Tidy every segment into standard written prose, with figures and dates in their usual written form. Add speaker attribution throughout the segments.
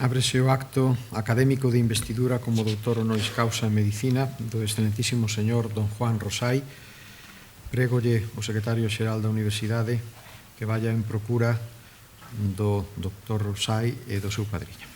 Speaker 1: Ábrese o acto académico de investidura como doutor honoris causa en Medicina do excelentísimo señor don Juan Rosai. Prégolle o secretario xeral da Universidade que vaya en procura do doctor Rosai e do seu padriño.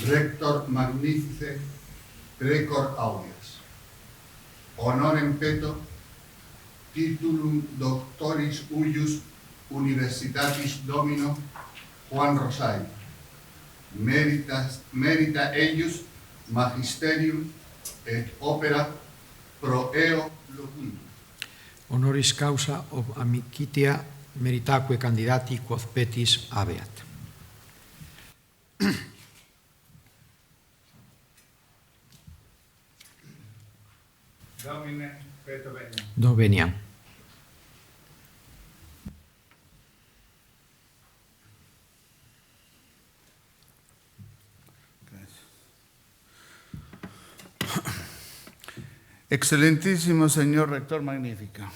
Speaker 2: Rector magnifice precor audias. Honorem peto titulum doctoris huius Universitatis Domino Juan Rosai. Merita eius magisterium et opera pro eo locundum.
Speaker 1: Honoris causa ob amicitia meritaque candidati quod petis habeat.
Speaker 2: Domine peto veniam.
Speaker 1: Do veniam.
Speaker 3: Excelentísimo señor rector magnífico,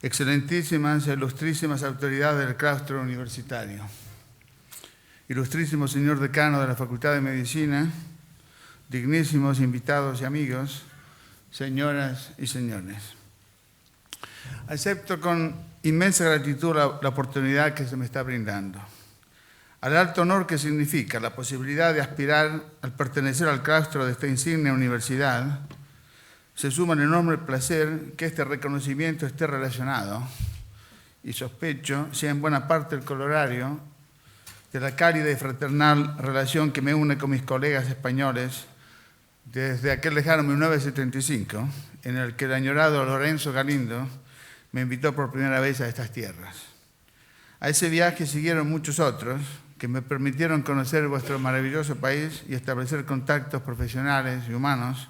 Speaker 3: excelentísimas e ilustrísimas autoridades del claustro universitario, ilustrísimo señor decano de la Facultad de Medicina, dignísimos invitados y amigos, señoras y señores. Acepto con inmensa gratitud la oportunidad que se me está brindando, al alto honor que significa la posibilidad de aspirar al pertenecer al claustro de esta insigne universidad. Se suma el enorme placer que este reconocimiento esté relacionado, y sospecho sea en buena parte el corolario de la cálida y fraternal relación que me une con mis colegas españoles desde aquel lejano 1975, en el que el añorado Lorenzo Galindo me invitó por primera vez a estas tierras. A ese viaje siguieron muchos otros que me permitieron conocer vuestro maravilloso país y establecer contactos profesionales y humanos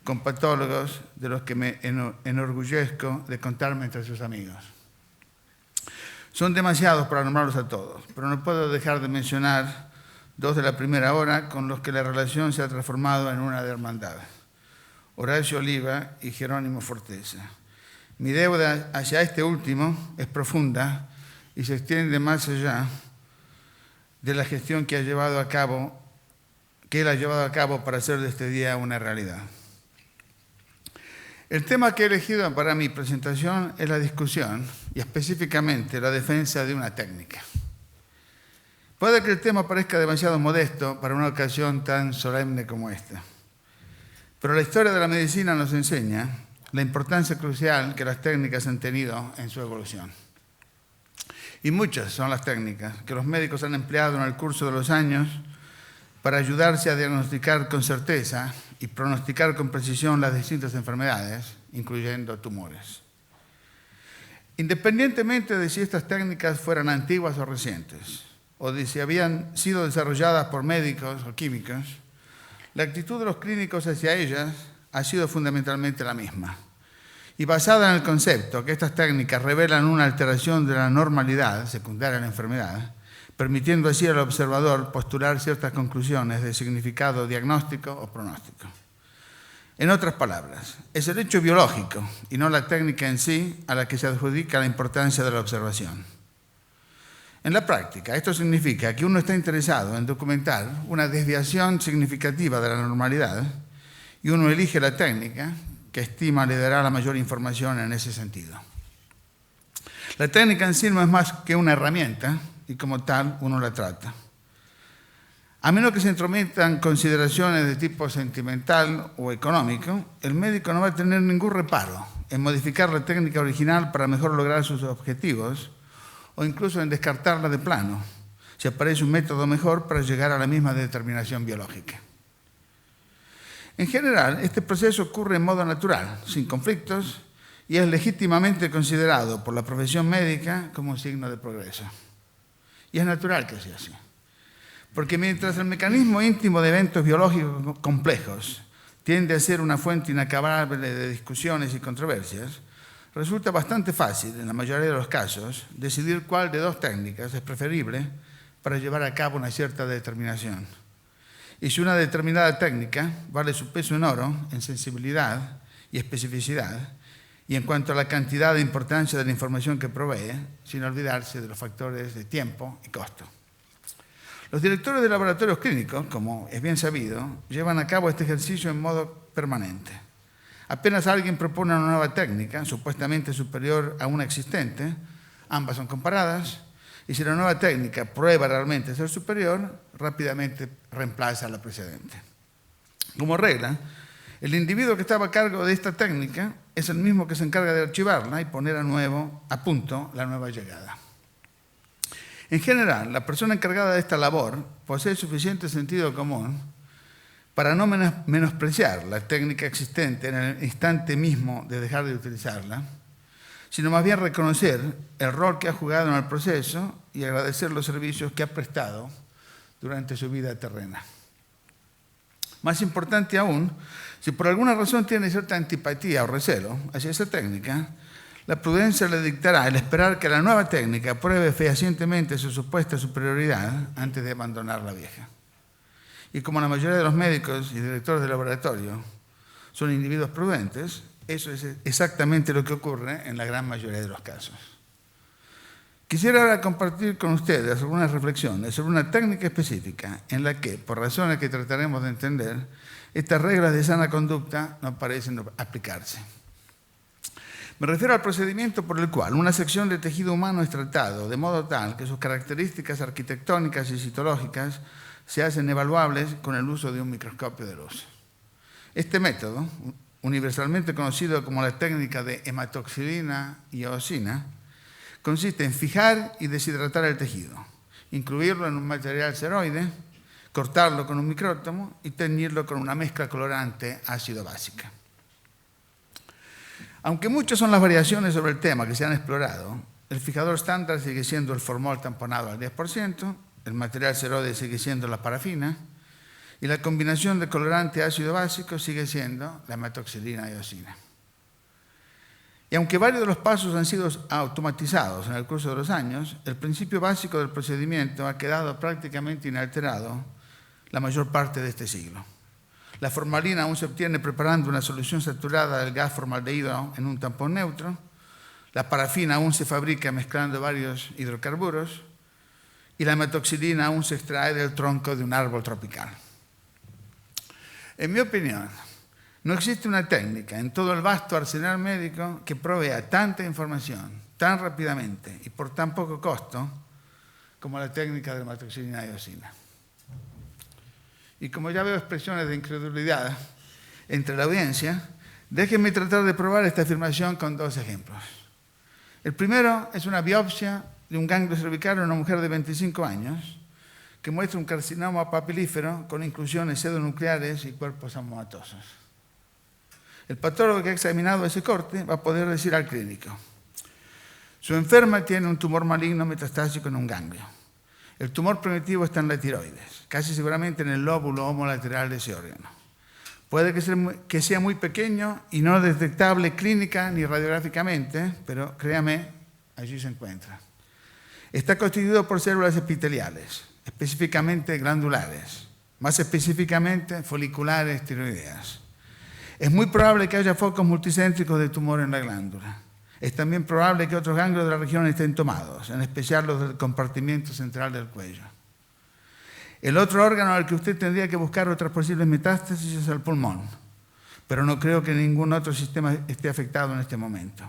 Speaker 3: con patólogos de los que me enorgullezco de contarme entre sus amigos. Son demasiados para nombrarlos a todos, pero no puedo dejar de mencionar dos de la primera hora con los que la relación se ha transformado en una de hermandad: Horacio Oliva y Jerónimo Forteza. Mi deuda hacia este último es profunda y se extiende más allá de la gestión que él ha llevado a cabo para hacer de este día una realidad. El tema que he elegido para mi presentación es la discusión y específicamente la defensa de una técnica. Puede que el tema parezca demasiado modesto para una ocasión tan solemne como esta, pero la historia de la medicina nos enseña la importancia crucial que las técnicas han tenido en su evolución. Y muchas son las técnicas que los médicos han empleado en el curso de los años para ayudarse a diagnosticar con certeza y pronosticar con precisión las distintas enfermedades, incluyendo tumores. Independientemente de si estas técnicas fueran antiguas o recientes, o de si habían sido desarrolladas por médicos o químicos, la actitud de los clínicos hacia ellas ha sido fundamentalmente la misma, y basada en el concepto que estas técnicas revelan una alteración de la normalidad secundaria a la enfermedad, permitiendo así al observador postular ciertas conclusiones de significado diagnóstico o pronóstico. En otras palabras, es el hecho biológico y no la técnica en sí a la que se adjudica la importancia de la observación. En la práctica, esto significa que uno está interesado en documentar una desviación significativa de la normalidad y uno elige la técnica que estima le dará la mayor información en ese sentido. La técnica en sí no es más que una herramienta y como tal uno la trata. A menos que se entrometan consideraciones de tipo sentimental o económico, el médico no va a tener ningún reparo en modificar la técnica original para mejor lograr sus objetivos o incluso en descartarla de plano, si aparece un método mejor para llegar a la misma determinación biológica. En general, este proceso ocurre en modo natural, sin conflictos, y es legítimamente considerado por la profesión médica como un signo de progreso. Y es natural que sea así. Porque mientras el mecanismo íntimo de eventos biológicos complejos tiende a ser una fuente inacabable de discusiones y controversias, resulta bastante fácil, en la mayoría de los casos, decidir cuál de dos técnicas es preferible para llevar a cabo una cierta determinación. Y si una determinada técnica vale su peso en oro, en sensibilidad y especificidad, y en cuanto a la cantidad de importancia de la información que provee, sin olvidarse de los factores de tiempo y costo. Los directores de laboratorios clínicos, como es bien sabido, llevan a cabo este ejercicio en modo permanente. Apenas alguien propone una nueva técnica, supuestamente superior a una existente, ambas son comparadas, y si la nueva técnica prueba realmente ser superior, rápidamente reemplaza a la precedente. Como regla, el individuo que estaba a cargo de esta técnica es el mismo que se encarga de archivarla y poner a punto la nueva llegada. En general, la persona encargada de esta labor posee suficiente sentido común para no menospreciar la técnica existente en el instante mismo de dejar de utilizarla, sino más bien reconocer el rol que ha jugado en el proceso y agradecer los servicios que ha prestado durante su vida terrena. Más importante aún, si por alguna razón tiene cierta antipatía o recelo hacia esa técnica, la prudencia le dictará el esperar que la nueva técnica pruebe fehacientemente su supuesta superioridad antes de abandonar la vieja. Y como la mayoría de los médicos y directores de laboratorio son individuos prudentes, eso es exactamente lo que ocurre en la gran mayoría de los casos. Quisiera ahora compartir con ustedes algunas reflexiones sobre una técnica específica en la que, por razones que trataremos de entender, estas reglas de sana conducta no parecen aplicarse. Me refiero al procedimiento por el cual una sección de tejido humano es tratado de modo tal que sus características arquitectónicas y citológicas se hacen evaluables con el uso de un microscopio de luz. Este método, universalmente conocido como la técnica de hematoxilina y eosina, consiste en fijar y deshidratar el tejido, incluirlo en un material ceroide, cortarlo con un micrótomo y teñirlo con una mezcla colorante ácido-básica. Aunque muchas son las variaciones sobre el tema que se han explorado, el fijador estándar sigue siendo el formol tamponado al 10%, el material ceroide sigue siendo la parafina y la combinación de colorante ácido-básico sigue siendo la hematoxilina y eosina. Y aunque varios de los pasos han sido automatizados en el curso de los años, el principio básico del procedimiento ha quedado prácticamente inalterado la mayor parte de este siglo. La formalina aún se obtiene preparando una solución saturada del gas formaldehído en un tampón neutro, la parafina aún se fabrica mezclando varios hidrocarburos y la hematoxilina aún se extrae del tronco de un árbol tropical. En mi opinión, no existe una técnica en todo el vasto arsenal médico que provea tanta información tan rápidamente y por tan poco costo como la técnica de la hematoxilina y eosina. Y como ya veo expresiones de incredulidad entre la audiencia, déjenme tratar de probar esta afirmación con dos ejemplos. El primero es una biopsia de un ganglio cervical en una mujer de 25 años que muestra un carcinoma papilífero con inclusiones pseudonucleares y cuerpos amomatosos. El patólogo que ha examinado ese corte va a poder decir al clínico: su enferma tiene un tumor maligno metastásico en un ganglio. El tumor primitivo está en la tiroides, casi seguramente en el lóbulo homolateral de ese órgano. Puede que sea muy pequeño y no detectable clínica ni radiográficamente, pero créame, allí se encuentra. Está constituido por células epiteliales, específicamente glandulares, más específicamente foliculares tiroideas. Es muy probable que haya focos multicéntricos de tumor en la glándula. Es también probable que otros ganglios de la región estén tomados, en especial los del compartimiento central del cuello. El otro órgano al que usted tendría que buscar otras posibles metástasis es el pulmón, pero no creo que ningún otro sistema esté afectado en este momento.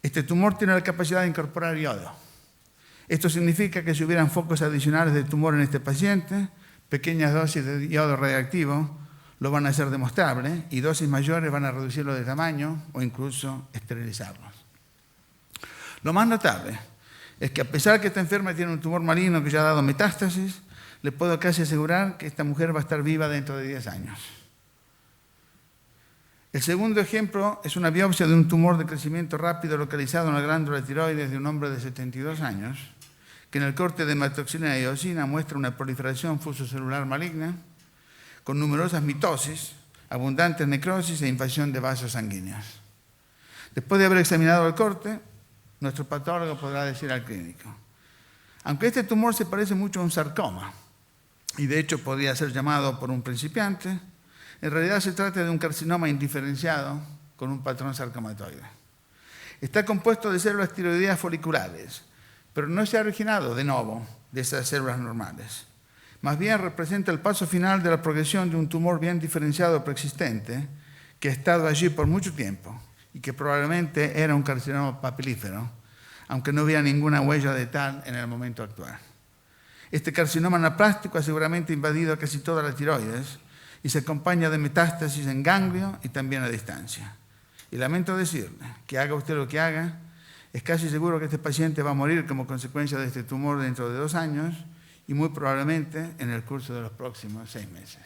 Speaker 3: Este tumor tiene la capacidad de incorporar yodo. Esto significa que si hubieran focos adicionales de tumor en este paciente, pequeñas dosis de yodo radiactivo lo van a hacer demostrable y dosis mayores van a reducirlo de tamaño o incluso esterilizarlos. Lo más notable es que a pesar que esta enferma tiene un tumor maligno que ya ha dado metástasis, le puedo casi asegurar que esta mujer va a estar viva dentro de 10 años. El segundo ejemplo es una biopsia de un tumor de crecimiento rápido localizado en la glándula tiroides de un hombre de 72 años, que en el corte de hematoxilina y eosina muestra una proliferación fusocelular maligna, con numerosas mitosis, abundantes necrosis e invasión de vasos sanguíneos. Después de haber examinado el corte, nuestro patólogo podrá decir al clínico: aunque este tumor se parece mucho a un sarcoma, y de hecho podría ser llamado por un principiante, en realidad se trata de un carcinoma indiferenciado con un patrón sarcomatoide. Está compuesto de células tiroideas foliculares, pero no se ha originado de nuevo de esas células normales. Más bien representa el paso final de la progresión de un tumor bien diferenciado preexistente que ha estado allí por mucho tiempo y que probablemente era un carcinoma papilífero, aunque no hubiera ninguna huella de tal en el momento actual. Este carcinoma anaplástico ha seguramente invadido casi toda la tiroides y se acompaña de metástasis en ganglio y también a distancia. Y lamento decirle que haga usted lo que haga, es casi seguro que este paciente va a morir como consecuencia de este tumor dentro de 2 años y muy probablemente en el curso de los próximos 6 meses.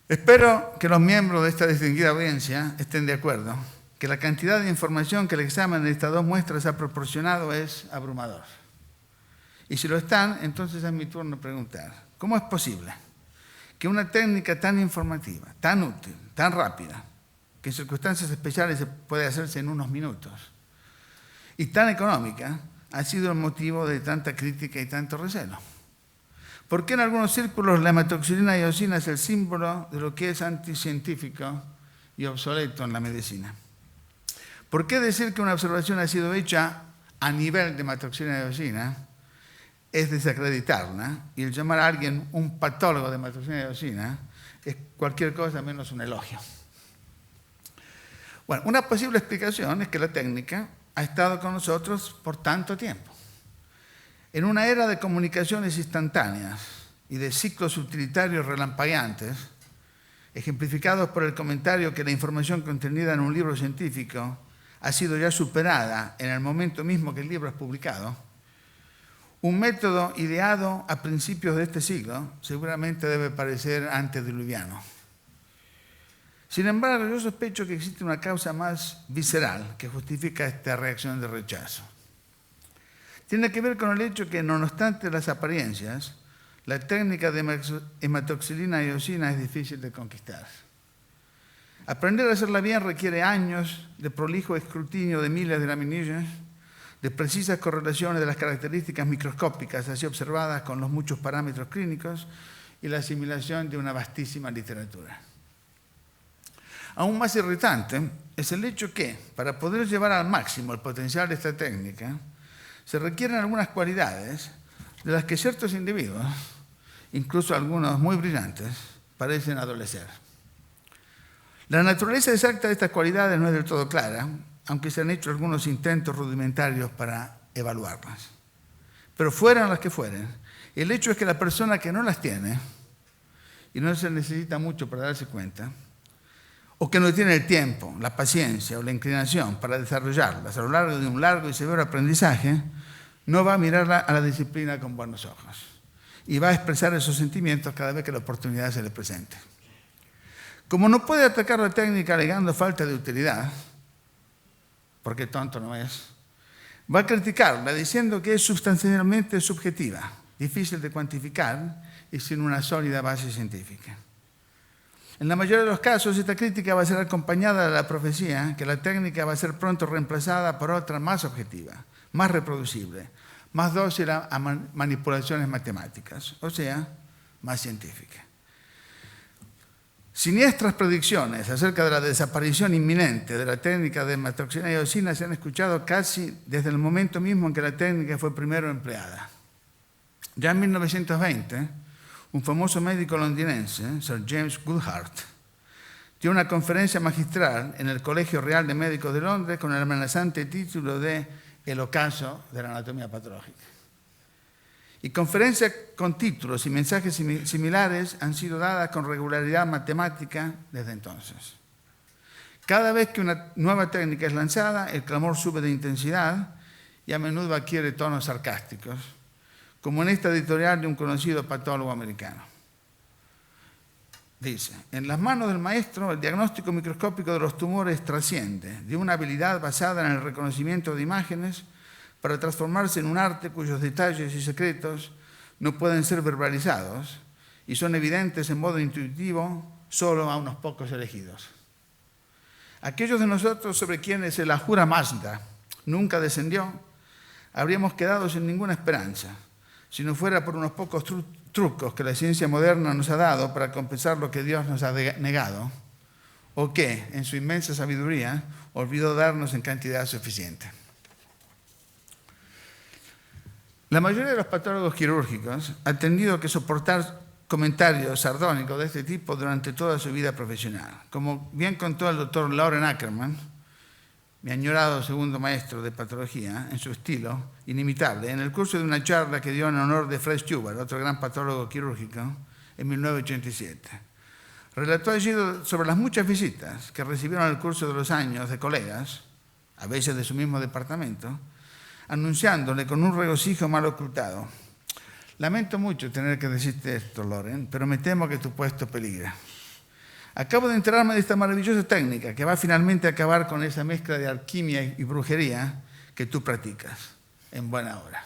Speaker 3: Espero que los miembros de esta distinguida audiencia estén de acuerdo que la cantidad de información que el examen de estas 2 muestras ha proporcionado es abrumador. Y si lo están, entonces es mi turno preguntar: ¿cómo es posible que una técnica tan informativa, tan útil, tan rápida, que en circunstancias especiales puede hacerse en unos minutos, y tan económica, ha sido el motivo de tanta crítica y tanto recelo? ¿Por qué en algunos círculos la hematoxilina y eosina es el símbolo de lo que es anticientífico y obsoleto en la medicina? ¿Por qué decir que una observación ha sido hecha a nivel de hematoxilina y eosina es desacreditarla, y el llamar a alguien un patólogo de hematoxilina y eosina es cualquier cosa menos un elogio? Bueno, una posible explicación es que la técnica ha estado con nosotros por tanto tiempo. En una era de comunicaciones instantáneas y de ciclos utilitarios relampagueantes, ejemplificados por el comentario que la información contenida en un libro científico ha sido ya superada en el momento mismo que el libro es publicado, un método ideado a principios de este siglo seguramente debe parecer antediluviano. Sin embargo, yo sospecho que existe una causa más visceral que justifica esta reacción de rechazo. Tiene que ver con el hecho que, no obstante las apariencias, la técnica de hematoxilina y eosina es difícil de conquistar. Aprender a hacerla bien requiere años de prolijo escrutinio de miles de laminillas, de precisas correlaciones de las características microscópicas así observadas con los muchos parámetros clínicos y la asimilación de una vastísima literatura. Aún más irritante es el hecho que, para poder llevar al máximo el potencial de esta técnica, se requieren algunas cualidades de las que ciertos individuos, incluso algunos muy brillantes, parecen adolecer. La naturaleza exacta de estas cualidades no es del todo clara, aunque se han hecho algunos intentos rudimentarios para evaluarlas. Pero fueran las que fueren, el hecho es que la persona que no las tiene, y no se necesita mucho para darse cuenta, o que no tiene el tiempo, la paciencia o la inclinación para desarrollarlas a lo largo de un largo y severo aprendizaje, no va a mirar a la disciplina con buenos ojos y va a expresar esos sentimientos cada vez que la oportunidad se le presente. Como no puede atacar la técnica alegando falta de utilidad, porque tonto no es, va a criticarla diciendo que es sustancialmente subjetiva, difícil de cuantificar y sin una sólida base científica. En la mayoría de los casos, esta crítica va a ser acompañada de la profecía que la técnica va a ser pronto reemplazada por otra más objetiva, más reproducible, más dócil a manipulaciones matemáticas, o sea, más científica. Siniestras predicciones acerca de la desaparición inminente de la técnica de hematoxilina y eosina se han escuchado casi desde el momento mismo en que la técnica fue primero empleada. Ya en 1920, un famoso médico londinense, Sir James Goodhart, dio una conferencia magistral en el Colegio Real de Médicos de Londres con el amenazante título de El ocaso de la anatomía patológica. Y conferencias con títulos y mensajes similares han sido dadas con regularidad matemática desde entonces. Cada vez que una nueva técnica es lanzada, el clamor sube de intensidad y a menudo adquiere tonos sarcásticos, como en esta editorial de un conocido patólogo americano. Dice, en las manos del maestro, el diagnóstico microscópico de los tumores trasciende de una habilidad basada en el reconocimiento de imágenes para transformarse en un arte cuyos detalles y secretos no pueden ser verbalizados y son evidentes en modo intuitivo solo a unos pocos elegidos. Aquellos de nosotros sobre quienes el Ahura Mazda nunca descendió, habríamos quedado sin ninguna esperanza, si no fuera por unos pocos trucos que la ciencia moderna nos ha dado para compensar lo que Dios nos ha negado, o que, en su inmensa sabiduría, olvidó darnos en cantidad suficiente. La mayoría de los patólogos quirúrgicos han tenido que soportar comentarios sardónicos de este tipo durante toda su vida profesional. Como bien contó el doctor Loren Ackerman, mi añorado segundo maestro de patología, en su estilo inimitable, en el curso de una charla que dio en honor de Fred Stewart, otro gran patólogo quirúrgico, en 1987. Relató allí sobre las muchas visitas que recibieron en el curso de los años de colegas, a veces de su mismo departamento, anunciándole con un regocijo mal ocultado: lamento mucho tener que decirte esto, Loren, pero me temo que tu puesto peligra. Acabo de enterarme de esta maravillosa técnica que va finalmente a acabar con esa mezcla de alquimia y brujería que tú practicas en buena hora.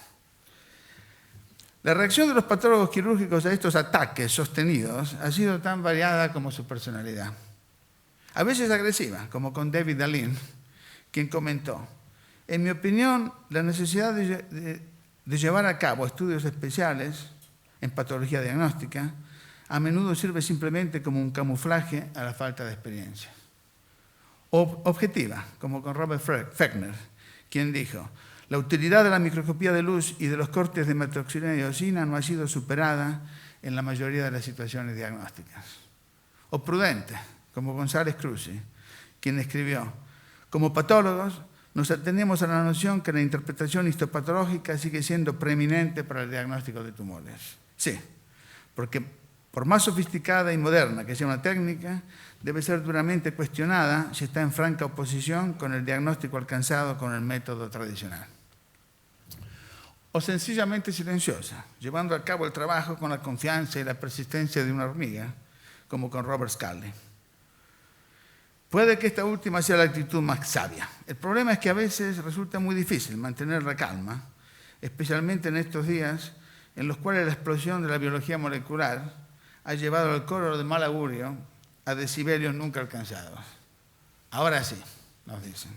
Speaker 3: La reacción de los patólogos quirúrgicos a estos ataques sostenidos ha sido tan variada como su personalidad. A veces agresiva, como con David Dallin, quien comentó: en mi opinión, la necesidad de llevar a cabo estudios especiales en patología diagnóstica, a menudo sirve simplemente como un camuflaje a la falta de experiencia. Objetiva, como con Robert Fechner, quien dijo: la utilidad de la microscopía de luz y de los cortes de hematoxilina y eosina no ha sido superada en la mayoría de las situaciones diagnósticas. O prudente, como González Cruzi, quien escribió: como patólogos, nos atenemos a la noción que la interpretación histopatológica sigue siendo preeminente para el diagnóstico de tumores. Sí, porque por más sofisticada y moderna que sea una técnica, debe ser duramente cuestionada si está en franca oposición con el diagnóstico alcanzado con el método tradicional. O sencillamente silenciosa, llevando a cabo el trabajo con la confianza y la persistencia de una hormiga, como con Robert Scully. Puede que esta última sea la actitud más sabia. El problema es que a veces resulta muy difícil mantener la calma, especialmente en estos días en los cuales la explosión de la biología molecular ha llevado al coro de mal augurio a decibelios nunca alcanzados. Ahora sí, nos dicen.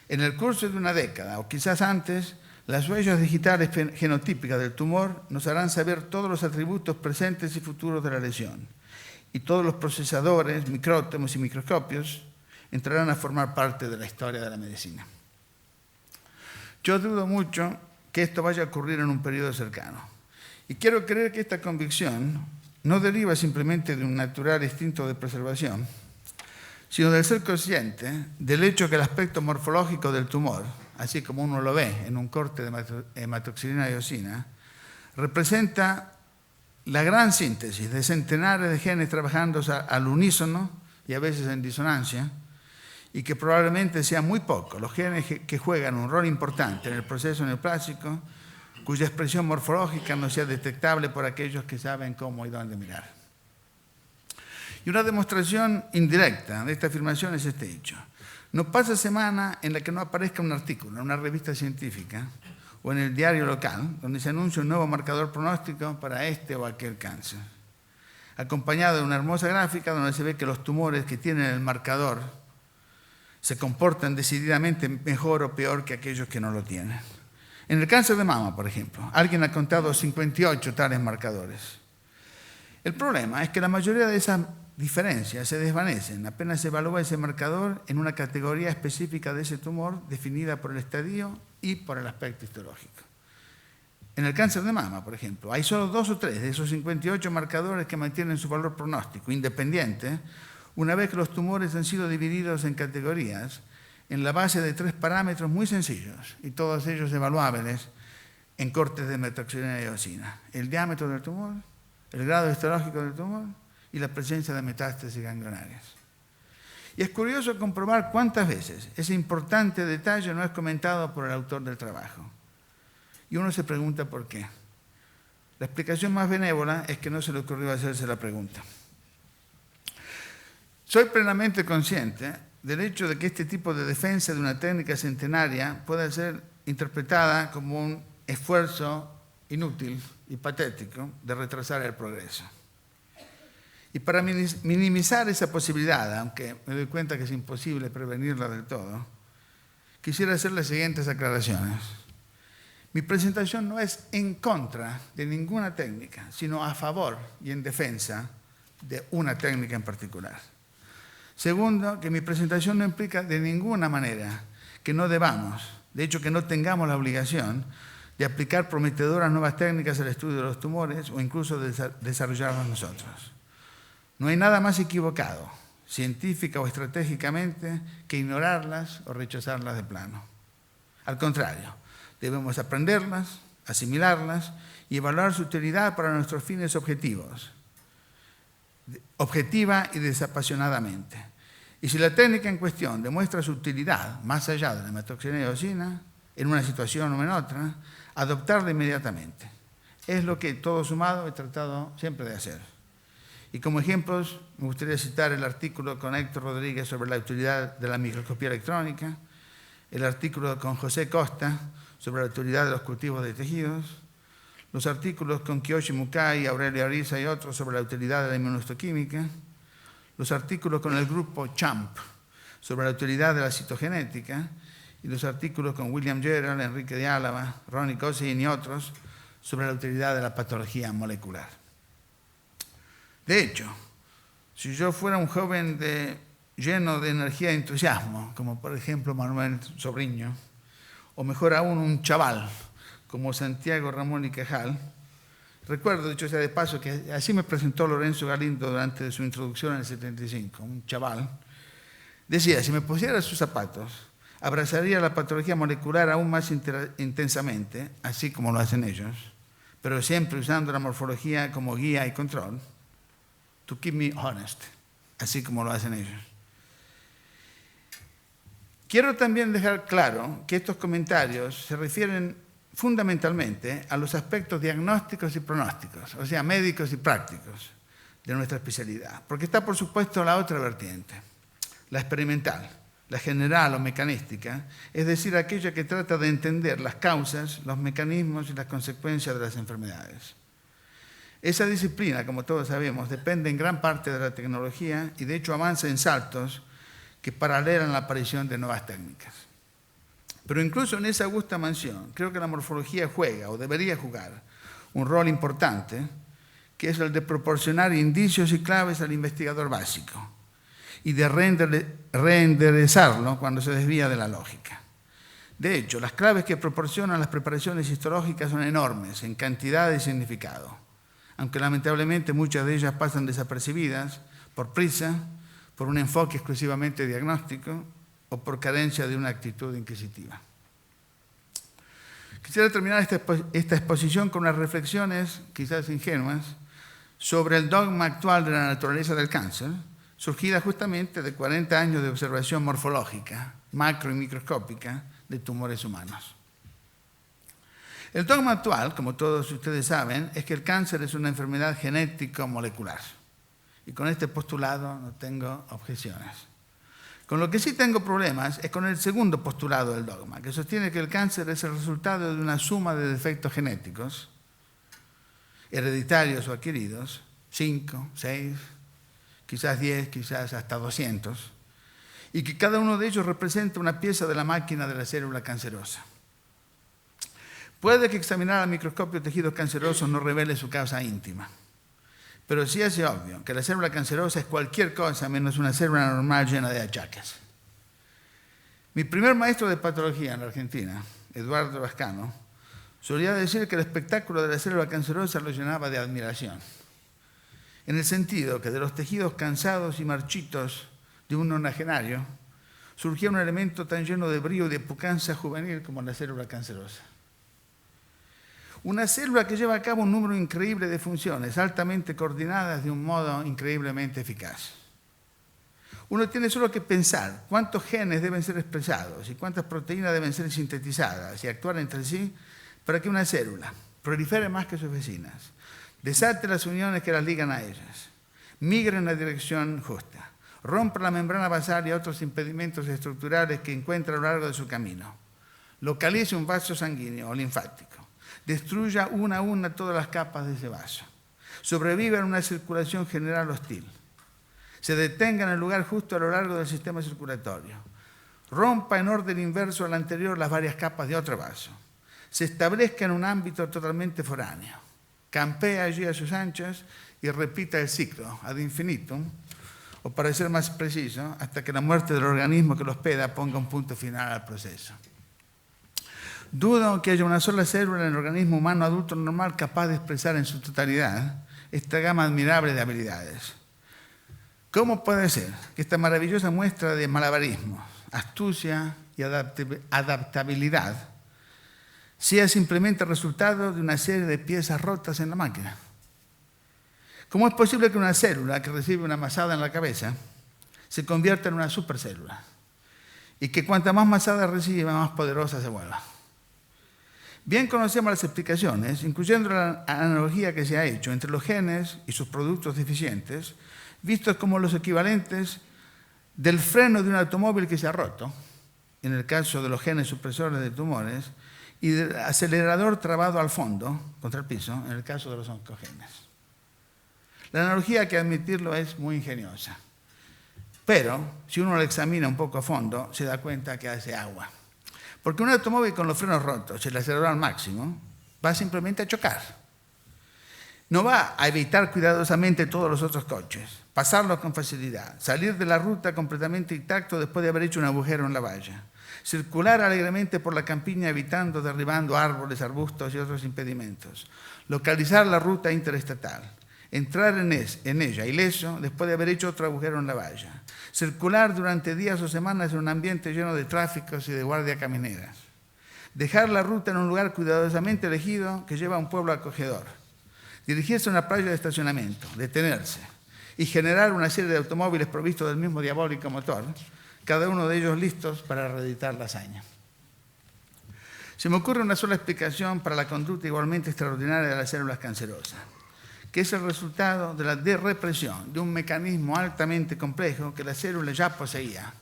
Speaker 3: En el curso de una década, o quizás antes, las huellas digitales genotípicas del tumor nos harán saber todos los atributos presentes y futuros de la lesión. Y todos los procesadores, micrótomos y microscopios entrarán a formar parte de la historia de la medicina. Yo dudo mucho que esto vaya a ocurrir en un periodo cercano. Y quiero creer que esta convicción no deriva simplemente de un natural instinto de preservación, sino del ser consciente del hecho que el aspecto morfológico del tumor, así como uno lo ve en un corte de hematoxilina y eosina, representa la gran síntesis de centenares de genes trabajando al unísono y a veces en disonancia, y que probablemente sean muy pocos los genes que juegan un rol importante en el proceso neoplásico, cuya expresión morfológica no sea detectable por aquellos que saben cómo y dónde mirar. Y una demostración indirecta de esta afirmación es este hecho. No pasa semana en la que no aparezca un artículo en una revista científica o en el diario local, donde se anuncia un nuevo marcador pronóstico para este o aquel cáncer, acompañado de una hermosa gráfica donde se ve que los tumores que tienen el marcador se comportan decididamente mejor o peor que aquellos que no lo tienen. En el cáncer de mama, por ejemplo, alguien ha contado 58 tales marcadores. El problema es que la mayoría de esas diferencias se desvanecen apenas se evalúa ese marcador en una categoría específica de ese tumor definida por el estadio y por el aspecto histológico. En el cáncer de mama, por ejemplo, hay solo 2 o 3 de esos 58 marcadores que mantienen su valor pronóstico independiente una vez que los tumores han sido divididos en categorías en la base de 3 parámetros muy sencillos y todos ellos evaluables en cortes de hematoxilina y eosina: el diámetro del tumor, el grado histológico del tumor y la presencia de metástasis ganglionarias. Y es curioso comprobar cuántas veces ese importante detalle no es comentado por el autor del trabajo. Y uno se pregunta por qué. La explicación más benévola es que no se le ocurrió hacerse la pregunta. Soy plenamente consciente del hecho de que este tipo de defensa de una técnica centenaria puede ser interpretada como un esfuerzo inútil y patético de retrasar el progreso. Y para minimizar esa posibilidad, aunque me doy cuenta que es imposible prevenirla del todo, quisiera hacer las siguientes aclaraciones. Mi presentación no es en contra de ninguna técnica, sino a favor y en defensa de una técnica en particular. Segundo, que mi presentación no implica de ninguna manera que no debamos, de hecho que no tengamos la obligación de aplicar prometedoras nuevas técnicas al estudio de los tumores o incluso de desarrollarlas nosotros. No hay nada más equivocado, científica o estratégicamente, que ignorarlas o rechazarlas de plano. Al contrario, debemos aprenderlas, asimilarlas y evaluar su utilidad para nuestros fines objetivos, objetiva y desapasionadamente. Y si la técnica en cuestión demuestra su utilidad más allá de la hematoxilina y eosina, en una situación o en otra, adoptarla inmediatamente. Es lo que todo sumado he tratado siempre de hacer. Y como ejemplos, me gustaría citar el artículo con Héctor Rodríguez sobre la utilidad de la microscopía electrónica, el artículo con José Costa sobre la utilidad de los cultivos de tejidos, los artículos con Kiyoshi Mukai, Aurelio Ariza y otros sobre la utilidad de la inmunohistoquímica, los artículos con el grupo CHAMP sobre la utilidad de la citogenética y los artículos con William Gerald, Enrique de Álava, Ronnie Cosin y otros sobre la utilidad de la patología molecular. De hecho, si yo fuera un joven lleno de energía y entusiasmo, como por ejemplo Manuel Sobriño, o mejor aún un chaval como Santiago Ramón y Cajal, recuerdo, dicho sea de paso, que así me presentó Lorenzo Galindo durante su introducción en el 75, un chaval. Decía, si me pusiera sus zapatos, abrazaría la patología molecular aún más intensamente, así como lo hacen ellos, pero siempre usando la morfología como guía y control, to keep me honest, así como lo hacen ellos. Quiero también dejar claro que estos comentarios se refieren fundamentalmente a los aspectos diagnósticos y pronósticos, o sea, médicos y prácticos de nuestra especialidad, porque está, por supuesto, la otra vertiente, la experimental, la general o mecanística, es decir, aquella que trata de entender las causas, los mecanismos y las consecuencias de las enfermedades. Esa disciplina, como todos sabemos, depende en gran parte de la tecnología y de hecho avanza en saltos que paralelan la aparición de nuevas técnicas. Pero incluso en esa augusta mansión, creo que la morfología juega o debería jugar un rol importante, que es el de proporcionar indicios y claves al investigador básico y de reenderezarlo cuando se desvía de la lógica. De hecho, las claves que proporcionan las preparaciones histológicas son enormes en cantidad y significado, aunque lamentablemente muchas de ellas pasan desapercibidas por prisa, por un enfoque exclusivamente diagnóstico o por carencia de una actitud inquisitiva. Quisiera terminar esta exposición con unas reflexiones, quizás ingenuas, sobre el dogma actual de la naturaleza del cáncer, surgida justamente de 40 años de observación morfológica, macro y microscópica, de tumores humanos. El dogma actual, como todos ustedes saben, es que el cáncer es una enfermedad genético-molecular. Y con este postulado no tengo objeciones. Con lo que sí tengo problemas es con el segundo postulado del dogma, que sostiene que el cáncer es el resultado de una suma de defectos genéticos, hereditarios o adquiridos, 5, 6, quizás 10, quizás hasta 200, y que cada uno de ellos representa una pieza de la máquina de la célula cancerosa. Puede que examinar al microscopio tejidos cancerosos no revele su causa íntima, pero sí hace obvio que la célula cancerosa es cualquier cosa menos una célula normal llena de achaques. Mi primer maestro de patología en la Argentina, Eduardo Vascano, solía decir que el espectáculo de la célula cancerosa lo llenaba de admiración, en el sentido que de los tejidos cansados y marchitos de un nonagenario surgía un elemento tan lleno de brío y de pucanza juvenil como la célula cancerosa. Una célula que lleva a cabo un número increíble de funciones altamente coordinadas de un modo increíblemente eficaz. Uno tiene solo que pensar cuántos genes deben ser expresados y cuántas proteínas deben ser sintetizadas y actuar entre sí para que una célula prolifere más que sus vecinas, desate las uniones que las ligan a ellas, migre en la dirección justa, rompa la membrana basal y otros impedimentos estructurales que encuentra a lo largo de su camino, localice un vaso sanguíneo o linfático, destruya una a una todas las capas de ese vaso, sobreviva en una circulación general hostil, se detenga en el lugar justo a lo largo del sistema circulatorio, rompa en orden inverso al anterior las varias capas de otro vaso, se establezca en un ámbito totalmente foráneo, campea allí a sus anchas y repita el ciclo ad infinitum, o para ser más preciso, hasta que la muerte del organismo que lo hospeda ponga un punto final al proceso. Dudo que haya una sola célula en el organismo humano adulto normal capaz de expresar en su totalidad esta gama admirable de habilidades. ¿Cómo puede ser que esta maravillosa muestra de malabarismo, astucia y adaptabilidad sea simplemente el resultado de una serie de piezas rotas en la máquina? ¿Cómo es posible que una célula que recibe una masada en la cabeza se convierta en una supercélula y que cuanta más masada reciba, más poderosa se vuelva? Bien conocemos las explicaciones, incluyendo la analogía que se ha hecho entre los genes y sus productos deficientes, vistos como los equivalentes del freno de un automóvil que se ha roto, en el caso de los genes supresores de tumores, y del acelerador trabado al fondo, contra el piso, en el caso de los oncogenes. La analogía, hay que admitirlo, es muy ingeniosa, pero si uno la examina un poco a fondo, se da cuenta que hace agua. Porque un automóvil con los frenos rotos y el acelerador al máximo va simplemente a chocar. No va a evitar cuidadosamente todos los otros coches, pasarlos con facilidad, salir de la ruta completamente intacto después de haber hecho un agujero en la valla, circular alegremente por la campiña evitando, derribando árboles, arbustos y otros impedimentos, localizar la ruta interestatal, entrar en ella ileso después de haber hecho otro agujero en la valla, circular durante días o semanas en un ambiente lleno de tráficos y de guardias camineras, dejar la ruta en un lugar cuidadosamente elegido que lleva a un pueblo acogedor, dirigirse a una playa de estacionamiento, detenerse y generar una serie de automóviles provistos del mismo diabólico motor, cada uno de ellos listos para reeditar la hazaña. Se me ocurre una sola explicación para la conducta igualmente extraordinaria de las células cancerosas, que es el resultado de la represión de un mecanismo altamente complejo que la célula ya poseía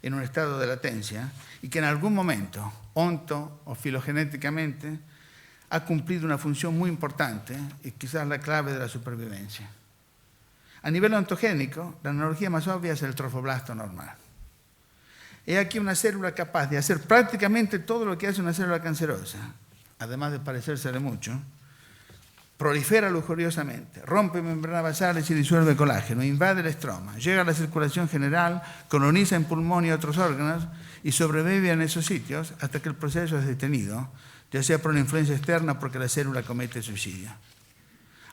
Speaker 3: en un estado de latencia y que en algún momento, onto o filogenéticamente, ha cumplido una función muy importante y quizás la clave de la supervivencia. A nivel ontogénico, la analogía más obvia es el trofoblasto normal. He aquí una célula capaz de hacer prácticamente todo lo que hace una célula cancerosa, además de parecérsele mucho. Prolifera lujuriosamente, rompe membranas basales y disuelve colágeno, invade el estroma, llega a la circulación general, coloniza en pulmón y otros órganos y sobrevive en esos sitios hasta que el proceso es detenido, ya sea por una influencia externa o porque la célula comete suicidio.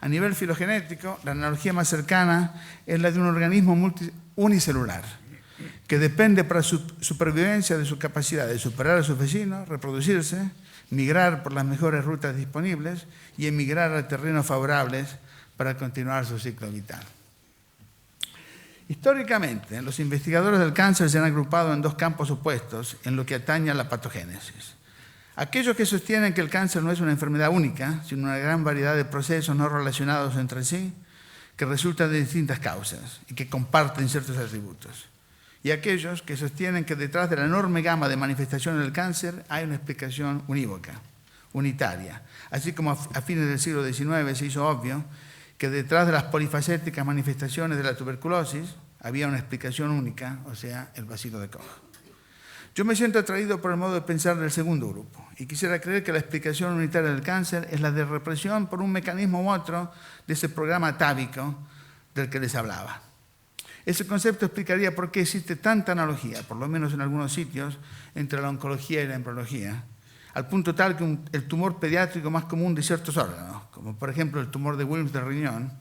Speaker 3: A nivel filogenético, la analogía más cercana es la de un organismo unicelular, que depende para su supervivencia de su capacidad de superar a sus vecinos, reproducirse, migrar por las mejores rutas disponibles y emigrar a terrenos favorables para continuar su ciclo vital. Históricamente, los investigadores del cáncer se han agrupado en dos campos opuestos en lo que atañe a la patogénesis. Aquellos que sostienen que el cáncer no es una enfermedad única, sino una gran variedad de procesos no relacionados entre sí, que resultan de distintas causas y que comparten ciertos atributos. Y aquellos que sostienen que detrás de la enorme gama de manifestaciones del cáncer hay una explicación unívoca, unitaria. Así como a fines del siglo XIX se hizo obvio que detrás de las polifacéticas manifestaciones de la tuberculosis había una explicación única, o sea, el bacilo de Koch. Yo me siento atraído por el modo de pensar del segundo grupo y quisiera creer que la explicación unitaria del cáncer es la de represión por un mecanismo u otro de ese programa atávico del que les hablaba. Ese concepto explicaría por qué existe tanta analogía, por lo menos en algunos sitios, entre la oncología y la embriología, al punto tal que el tumor pediátrico más común de ciertos órganos, como por ejemplo el tumor de Wilms del riñón,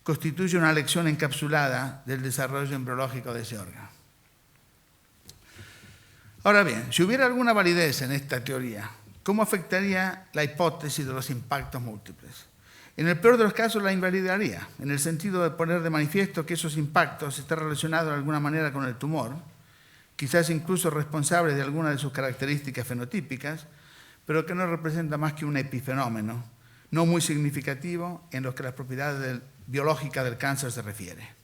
Speaker 3: constituye una lección encapsulada del desarrollo embriológico de ese órgano. Ahora bien, si hubiera alguna validez en esta teoría, ¿cómo afectaría la hipótesis de los impactos múltiples? En el peor de los casos la invalidaría, en el sentido de poner de manifiesto que esos impactos están relacionados de alguna manera con el tumor, quizás incluso responsables de alguna de sus características fenotípicas, pero que no representa más que un epifenómeno, no muy significativo en lo que las propiedades biológicas del cáncer se refiere.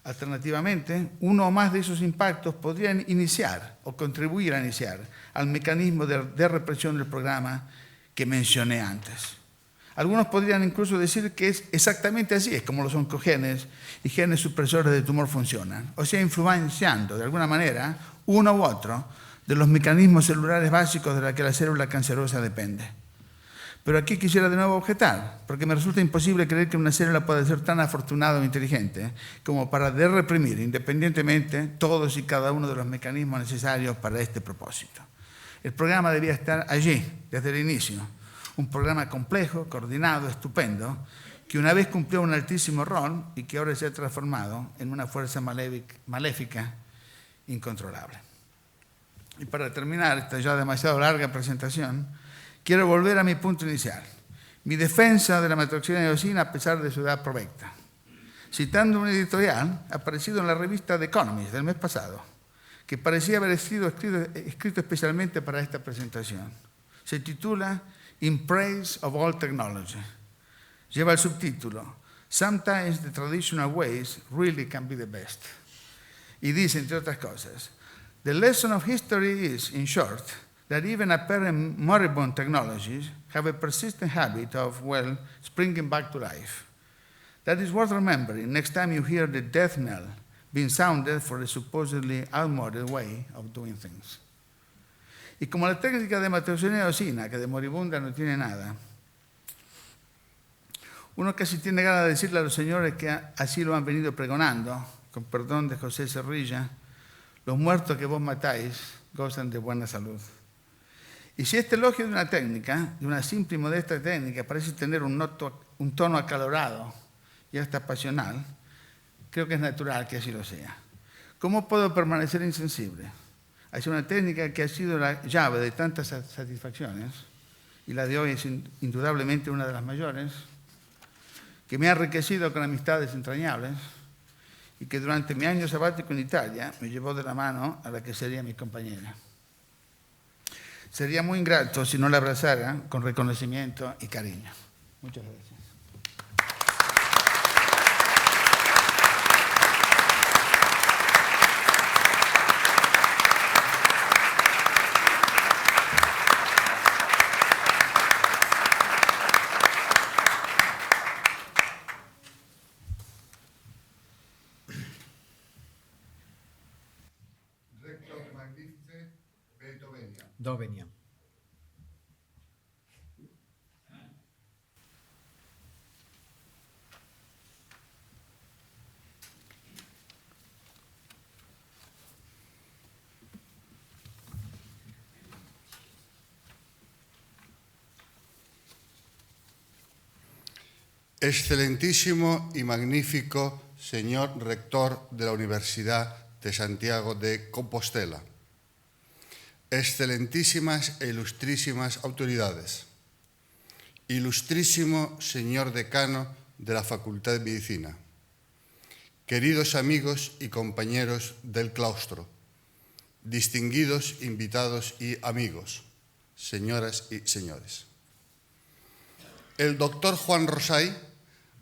Speaker 3: Alternativamente, uno o más de esos impactos podrían iniciar o contribuir a iniciar al mecanismo de represión del programa que mencioné antes. Algunos podrían incluso decir que es exactamente así, es como los oncogenes y genes supresores de tumor funcionan, o sea, influenciando de alguna manera uno u otro de los mecanismos celulares básicos de los que la célula cancerosa depende. Pero aquí quisiera de nuevo objetar, porque me resulta imposible creer que una célula pueda ser tan afortunada o inteligente como para reprimir independientemente todos y cada uno de los mecanismos necesarios para este propósito. El programa debía estar allí desde el inicio, un programa complejo, coordinado, estupendo, que una vez cumplió un altísimo rol y que ahora se ha transformado en una fuerza maléfica incontrolable. Y para terminar esta ya demasiado larga presentación, quiero volver a mi punto inicial, mi defensa de la metoxina eosina a pesar de su edad provecta, citando un editorial aparecido en la revista The Economist del mes pasado, que parecía haber sido escrito especialmente para esta presentación. Se titula In Praise of All Technology. Lleva el subtítulo Sometimes the traditional ways really can be the best. Y dice, entre otras cosas, The lesson of history is, in short, that even apparent moribund technologies have a persistent habit of, well, springing back to life. That is worth remembering next time you hear the death knell being sounded for a supposedly outmoded way of doing things. Y como la técnica de metoxina eosina, que de moribunda no tiene nada, Uno casi tiene ganas de decirle a los señores que así lo han venido pregonando, con perdón de José Cerrilla: los muertos que vos matáis gozan de buena salud. Y si este elogio de una técnica, de una simple y modesta técnica, parece tener un tono acalorado y hasta pasional, creo que es natural que así lo sea. ¿Cómo puedo permanecer insensible hacia una técnica que ha sido la llave de tantas satisfacciones, y la de hoy es indudablemente una de las mayores, que me ha enriquecido con amistades entrañables y que durante mi año sabático en Italia me llevó de la mano a la que sería mi compañera? Sería muy ingrato si no la abrazara con reconocimiento y cariño. Muchas gracias.
Speaker 2: Rector magnifice Beethoveniam.
Speaker 1: Doveniam.
Speaker 2: Excelentísimo y magnífico señor rector de la Universidad de Santiago de Compostela, excelentísimas e ilustrísimas autoridades, ilustrísimo señor decano de la Facultad de Medicina, queridos amigos y compañeros del claustro, distinguidos invitados y amigos, señoras y señores. El doctor Juan Rosay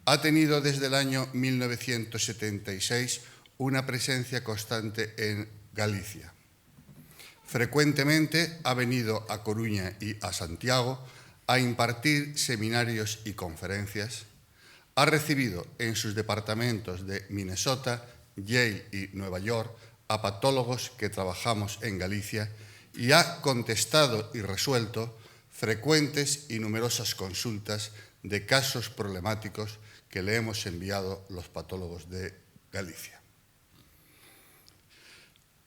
Speaker 2: ha tenido desde el año 1976 una presencia constante en Galicia. Frecuentemente ha venido a Coruña y a Santiago a impartir seminarios y conferencias. Ha recibido en sus departamentos de Minnesota, Yale y Nueva York a patólogos que trabajamos en Galicia y ha contestado y resuelto frecuentes y numerosas consultas de casos problemáticos que le hemos enviado los patólogos de Galicia.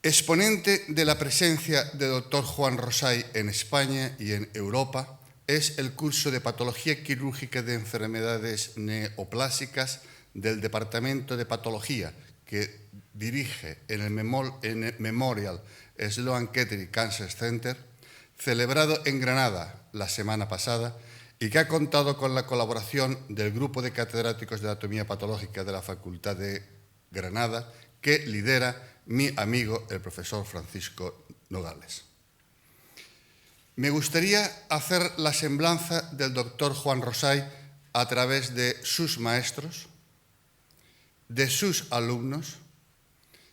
Speaker 2: Exponente de la presencia del doctor Juan Rosay en España y en Europa es el curso de Patología Quirúrgica de Enfermedades Neoplásicas del Departamento de Patología que dirige en el Memorial Sloan Kettering Cancer Center, celebrado en Granada la semana pasada y que ha contado con la colaboración del Grupo de Catedráticos de Anatomía Patológica de la Facultad de Granada, que lidera mi amigo, el profesor Francisco Nogales. Me gustaría hacer la semblanza del doctor Juan Rosay a través de sus maestros, de sus alumnos,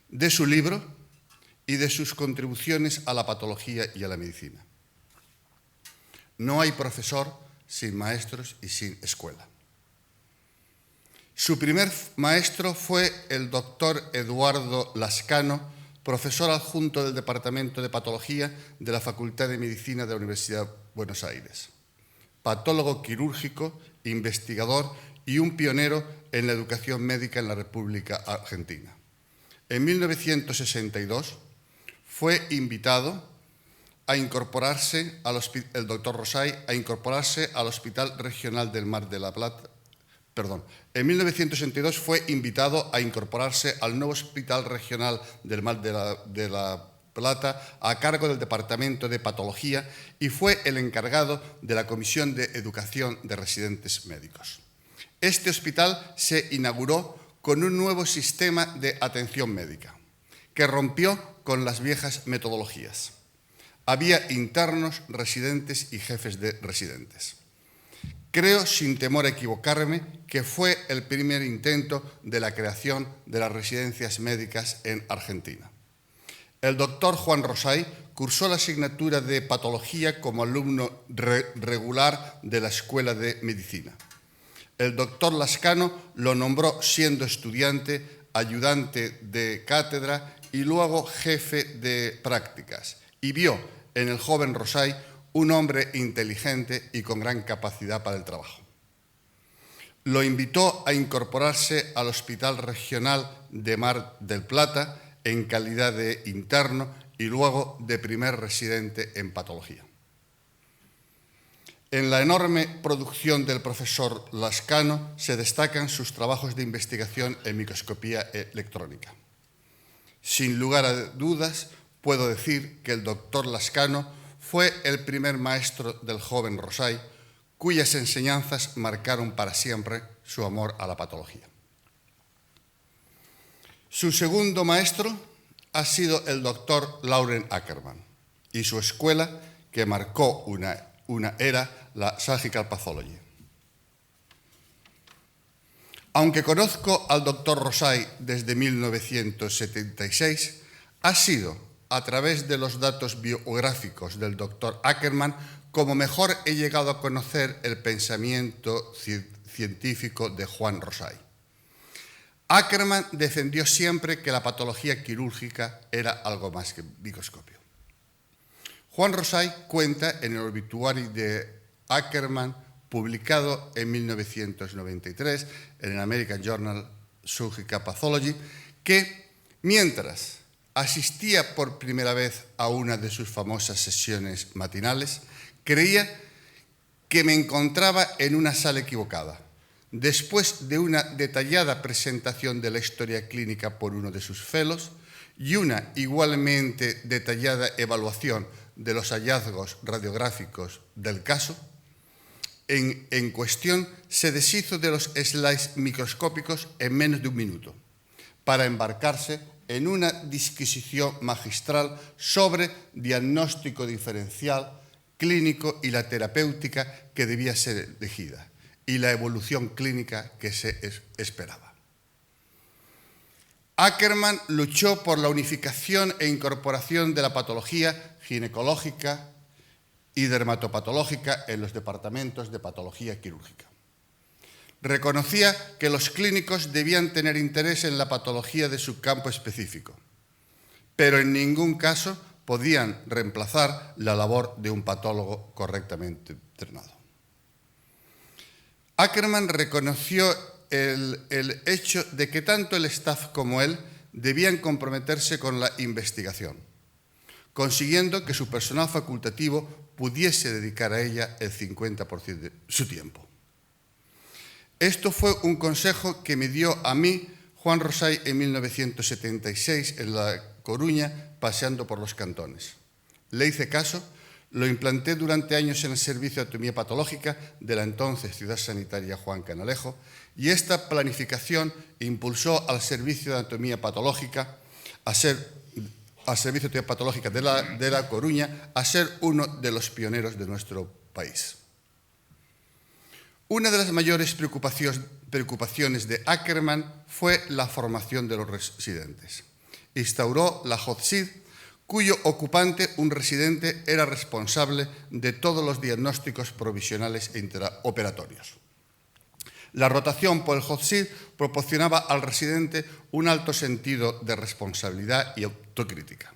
Speaker 2: de su libro y de sus contribuciones a la patología y a la medicina. No hay profesor sin maestros y sin escuela. Su primer maestro fue el doctor Eduardo Lascano, profesor adjunto del Departamento de Patología de la Facultad de Medicina de la Universidad de Buenos Aires. Patólogo quirúrgico, investigador y un pionero en la educación médica en la República Argentina. En 1962 fue invitado a incorporarse el doctor Rosay a incorporarse al Hospital Regional del Mar de la Plata. En 1962 fue invitado a incorporarse al nuevo Hospital Regional del Mar de la Plata a cargo del Departamento de Patología y fue el encargado de la Comisión de Educación de Residentes Médicos. Este hospital se inauguró con un nuevo sistema de atención médica que rompió con las viejas metodologías. Había internos, residentes y jefes de residentes. Creo, sin temor a equivocarme, que fue el primer intento de la creación de las residencias médicas en Argentina. El doctor Juan Rosay cursó la asignatura de patología como alumno regular de la Escuela de Medicina. El doctor Lascano lo nombró siendo estudiante, ayudante de cátedra y luego jefe de prácticas, y vio en el joven Rosay un hombre inteligente y con gran capacidad para el trabajo. lo invitó a incorporarse al Hospital Regional de Mar del Plata en calidad de interno y luego de primer residente en patología. En la enorme producción del profesor Lascano se destacan sus trabajos de investigación en microscopía electrónica. Sin lugar a dudas, puedo decir que el doctor Lascano fue el primer maestro del joven Rosay, cuyas enseñanzas marcaron para siempre su amor a la patología. Su segundo maestro ha sido el doctor Lauren Ackermann y su escuela, que marcó una era, la Surgical Pathology. Aunque conozco al doctor Rosay desde 1976, ha sido a través de los datos biográficos del doctor Ackermann como mejor he llegado a conocer el pensamiento científico de Juan Rosay. Ackermann defendió siempre que la patología quirúrgica era algo más que microscopio. Juan Rosay cuenta en el obituario de Ackermann, publicado en 1993 en el American Journal Surgical Pathology, que mientras asistía por primera vez a una de sus famosas sesiones matinales, creía que me encontraba en una sala equivocada. Después de una detallada presentación de la historia clínica por uno de sus fellows y una igualmente detallada evaluación de los hallazgos radiográficos del caso, en cuestión se deshizo de los slides microscópicos en menos de un minuto para embarcarse en una disquisición magistral sobre diagnóstico diferencial, clínico y la terapéutica que debía ser elegida y la evolución clínica que se esperaba. Ackermann luchó por la unificación e incorporación de la patología ginecológica y dermatopatológica en los departamentos de patología quirúrgica. Reconocía que los clínicos debían tener interés en la patología de su campo específico, pero en ningún caso podían reemplazar la labor de un patólogo correctamente entrenado. Ackermann reconoció el hecho de que tanto el staff como él debían comprometerse con la investigación, consiguiendo que su personal facultativo pudiese dedicar a ella el 50% de su tiempo. Esto fue un consejo que me dio a mí Juan Rosay en 1976 en La Coruña, paseando por los cantones. Le hice caso, lo implanté durante años en el Servicio de Anatomía Patológica de la entonces Ciudad Sanitaria Juan Canalejo, y esta planificación impulsó al Servicio de Anatomía Patológica al Servicio de Patológica de la Coruña a ser uno de los pioneros de nuestro país. Una de las mayores preocupaciones de Ackermann fue la formación de los residentes. Instauró la HOTSID, cuyo ocupante, un residente, era responsable de todos los diagnósticos provisionales e intraoperatorios. La rotación por el HOTSID proporcionaba al residente un alto sentido de responsabilidad y autocrítica.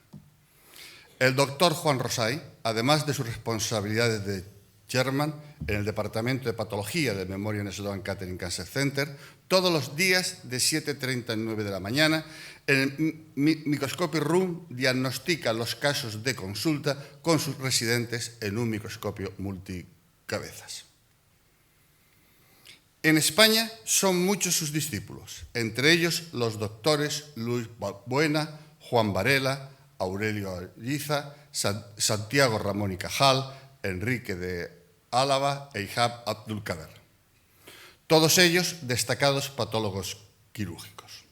Speaker 2: El doctor Juan Rosay, además de sus responsabilidades de chairman en el Departamento de Patología del Memorial Sloan Kettering Cancer Center, todos los días de 7:30 a 9 de la mañana, en el Microscopy Room diagnostica los casos de consulta con sus residentes en un microscopio multicabezas. En España son muchos sus discípulos, entre ellos los doctores Luis Balbuena, Juan Varela, Aurelio Alliza, Santiago Ramón y Cajal, Enrique de Álava e Ihab Abdulkader. Todos ellos destacados patólogos quirúrgicos.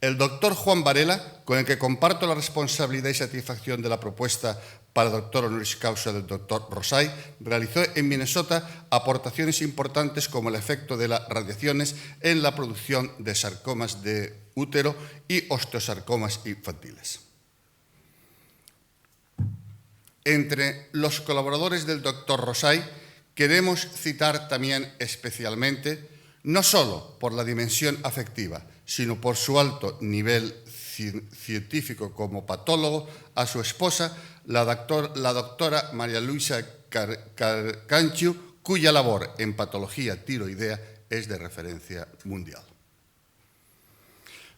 Speaker 2: El doctor Juan Varela, con el que comparto la responsabilidad y satisfacción de la propuesta para doctor honoris causa del doctor Rosay, realizó en Minnesota aportaciones importantes como el efecto de las radiaciones en la producción de sarcomas de útero y osteosarcomas infantiles. Entre los colaboradores del doctor Rosay queremos citar también especialmente, no solo por la dimensión afectiva, sino por su alto nivel científico como patólogo, a su esposa, la doctora María Luisa Carcancio, cuya labor en patología tiroidea es de referencia mundial.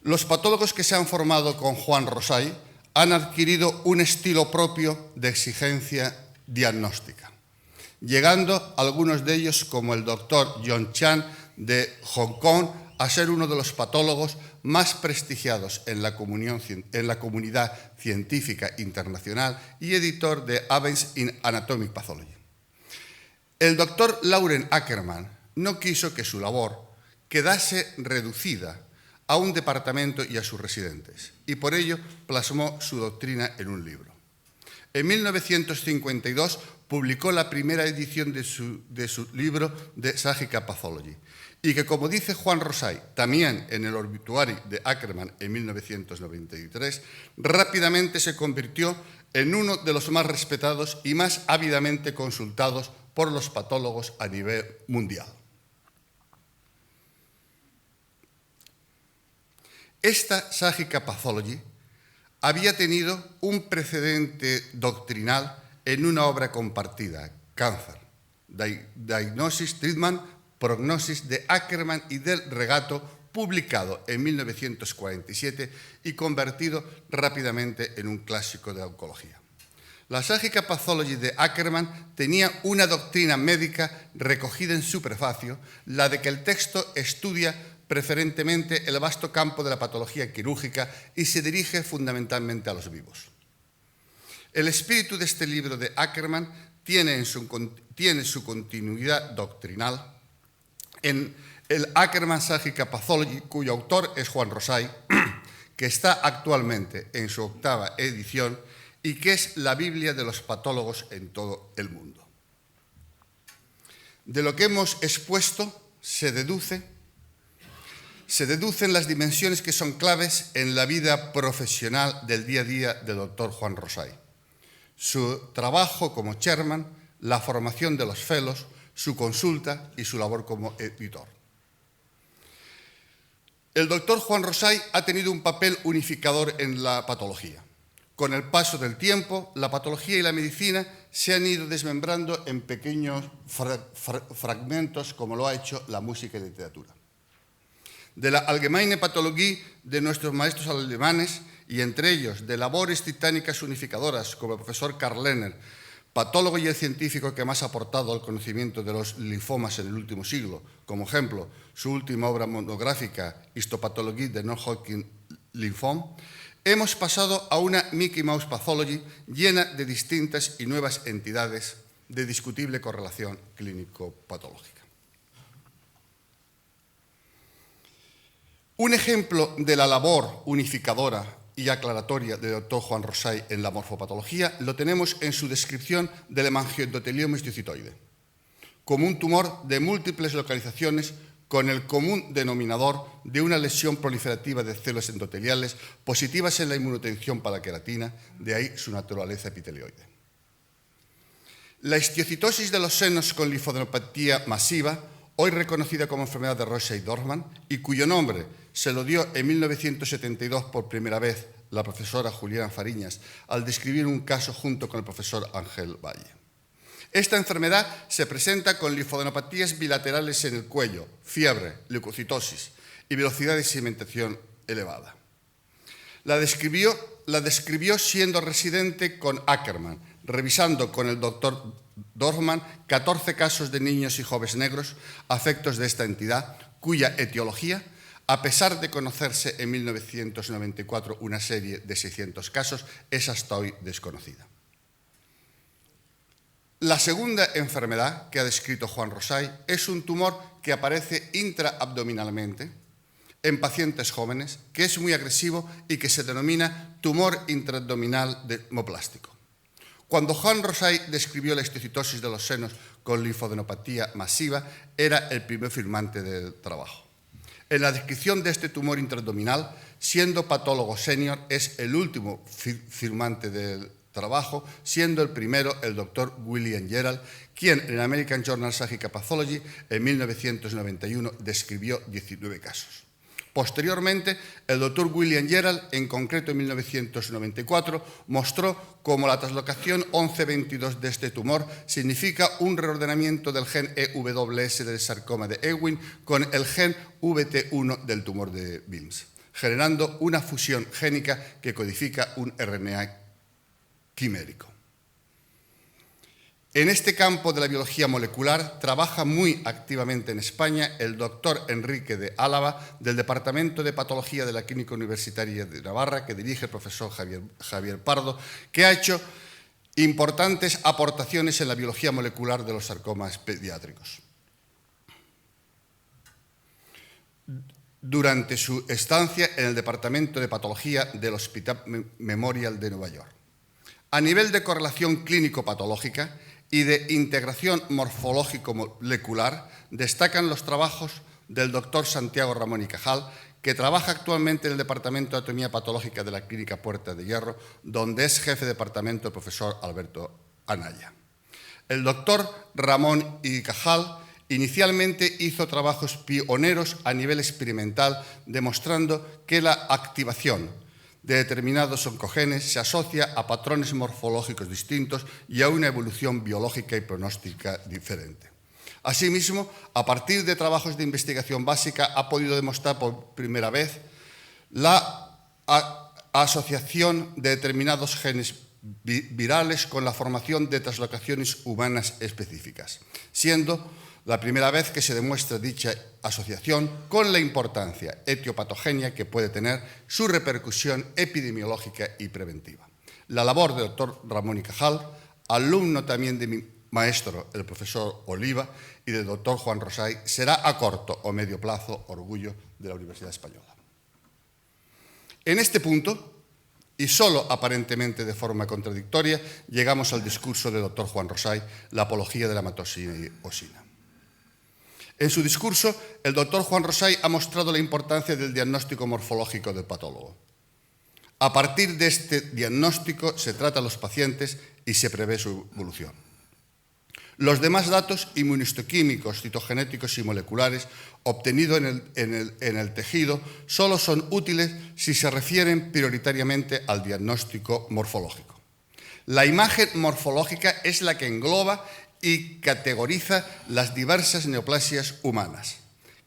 Speaker 2: Los patólogos que se han formado con Juan Rosay han adquirido un estilo propio de exigencia diagnóstica, llegando algunos de ellos, como el doctor John Chan de Hong Kong, a ser uno de los patólogos más prestigiados en la comunidad científica internacional y editor de Advances in Anatomic Pathology. El doctor Lauren Ackerman no quiso que su labor quedase reducida a un departamento y a sus residentes, y por ello plasmó su doctrina en un libro. En 1952 publicó la primera edición de su libro de Surgical Pathology, y que, como dice Juan Rosay, también en el obituario de Ackerman en 1993, rápidamente se convirtió en uno de los más respetados y más ávidamente consultados por los patólogos a nivel mundial. Esta Surgical Pathology había tenido un precedente doctrinal en una obra compartida, Cáncer, Diagnosis, Treatment, Prognosis, de Ackerman y del Regato, publicado en 1947 y convertido rápidamente en un clásico de oncología. La Surgical Pathology de Ackerman tenía una doctrina médica recogida en su prefacio, la de que el texto estudia preferentemente el vasto campo de la patología quirúrgica y se dirige fundamentalmente a los vivos. El espíritu de este libro de Ackerman tiene su continuidad doctrinal en el Ackerman Surgical Pathology, cuyo autor es Juan Rosay, que está actualmente en su 8ª edición y que es la Biblia de los patólogos en todo el mundo. De lo que hemos expuesto se deducen las dimensiones que son claves en la vida profesional del día a día del doctor Juan Rosay. Su trabajo como chairman, la formación de los fellows, su consulta y su labor como editor. El doctor Juan Rosay ha tenido un papel unificador en la patología. Con el paso del tiempo, la patología y la medicina se han ido desmembrando en pequeños fragmentos, como lo ha hecho la música y la literatura. De la Allgemeine Pathologie de nuestros maestros alemanes, y entre ellos de labores titánicas unificadoras como el profesor Karl Lehner, patólogo y el científico que más ha aportado al conocimiento de los linfomas en el último siglo, como ejemplo su última obra monográfica, Histopathologie de Non-Hodgkin Lymphoma, hemos pasado a una Mickey Mouse Pathology llena de distintas y nuevas entidades de discutible correlación clínico-patológica. Un ejemplo de la labor unificadora y aclaratoria del doctor Juan Rosay en la morfopatología lo tenemos en su descripción del hemangiodotelioma histiocytoide, como un tumor de múltiples localizaciones con el común denominador de una lesión proliferativa de células endoteliales positivas en la inmunotensión para la queratina, de ahí su naturaleza epitelioide. La histiocytosis de los senos con linfadenopatía masiva, hoy reconocida como enfermedad de Rosay-Dorfman, y cuyo nombre se lo dio en 1972 por primera vez la profesora Juliana Fariñas al describir un caso junto con el profesor Ángel Valle. Esta enfermedad se presenta con linfadenopatías bilaterales en el cuello, fiebre, leucocitosis y velocidad de sedimentación elevada. La describió siendo residente con Ackerman, revisando con el doctor Dorfman 14 casos de niños y jóvenes negros afectos de esta entidad, cuya etiología, a pesar de conocerse en 1994 una serie de 600 casos, es hasta hoy desconocida. La segunda enfermedad que ha descrito Juan Rosay es un tumor que aparece intraabdominalmente en pacientes jóvenes, que es muy agresivo y que se denomina tumor intraabdominal hemoplástico. Cuando Juan Rosay describió la histiocytosis de los senos con linfadenopatía masiva, era el primer firmante del trabajo. En la descripción de este tumor intraabdominal, siendo patólogo senior, es el último firmante del trabajo, siendo el primero el doctor William Gerald, quien en el American Journal of Surgical Pathology en 1991 describió 19 casos. Posteriormente, el doctor William Gerald, en concreto en 1994, mostró cómo la translocación 1122 de este tumor significa un reordenamiento del gen EWS del sarcoma de Ewing con el gen VT1 del tumor de Wilms, generando una fusión génica que codifica un RNA quimérico. En este campo de la biología molecular trabaja muy activamente en España el doctor Enrique de Álava, del Departamento de Patología de la Clínica Universitaria de Navarra, que dirige el profesor Javier Pardo, que ha hecho importantes aportaciones en la biología molecular de los sarcomas pediátricos. Durante su estancia en el Departamento de Patología del Hospital Memorial de Nueva York. A nivel de correlación clínico-patológica y de integración morfológico-molecular, destacan los trabajos del doctor Santiago Ramón y Cajal, que trabaja actualmente en el Departamento de Anatomía Patológica de la Clínica Puerta de Hierro, donde es jefe de departamento el profesor Alberto Anaya. El doctor Ramón y Cajal inicialmente hizo trabajos pioneros a nivel experimental, demostrando que la activación de determinados oncogenes se asocia a patrones morfológicos distintos y a una evolución biológica y pronóstica diferente. Asimismo, a partir de trabajos de investigación básica, ha podido demostrar por primera vez la asociación de determinados genes virales con la formación de translocaciones humanas específicas, siendo la primera vez que se demuestra dicha asociación con la importancia etiopatogenia que puede tener su repercusión epidemiológica y preventiva. La labor del doctor Ramón y Cajal, alumno también de mi maestro, el profesor Oliva, y del doctor Juan Rosay, será a corto o medio plazo orgullo de la Universidad Española. En este punto, y solo aparentemente de forma contradictoria, llegamos al discurso del doctor Juan Rosay, la apología de la matosina y osina. En su discurso, el doctor Juan Rosay ha mostrado la importancia del diagnóstico morfológico del patólogo. A partir de este diagnóstico se trata a los pacientes y se prevé su evolución. Los demás datos inmunistoquímicos, citogenéticos y moleculares obtenidos en el tejido solo son útiles si se refieren prioritariamente al diagnóstico morfológico. La imagen morfológica es la que engloba y categoriza las diversas neoplasias humanas,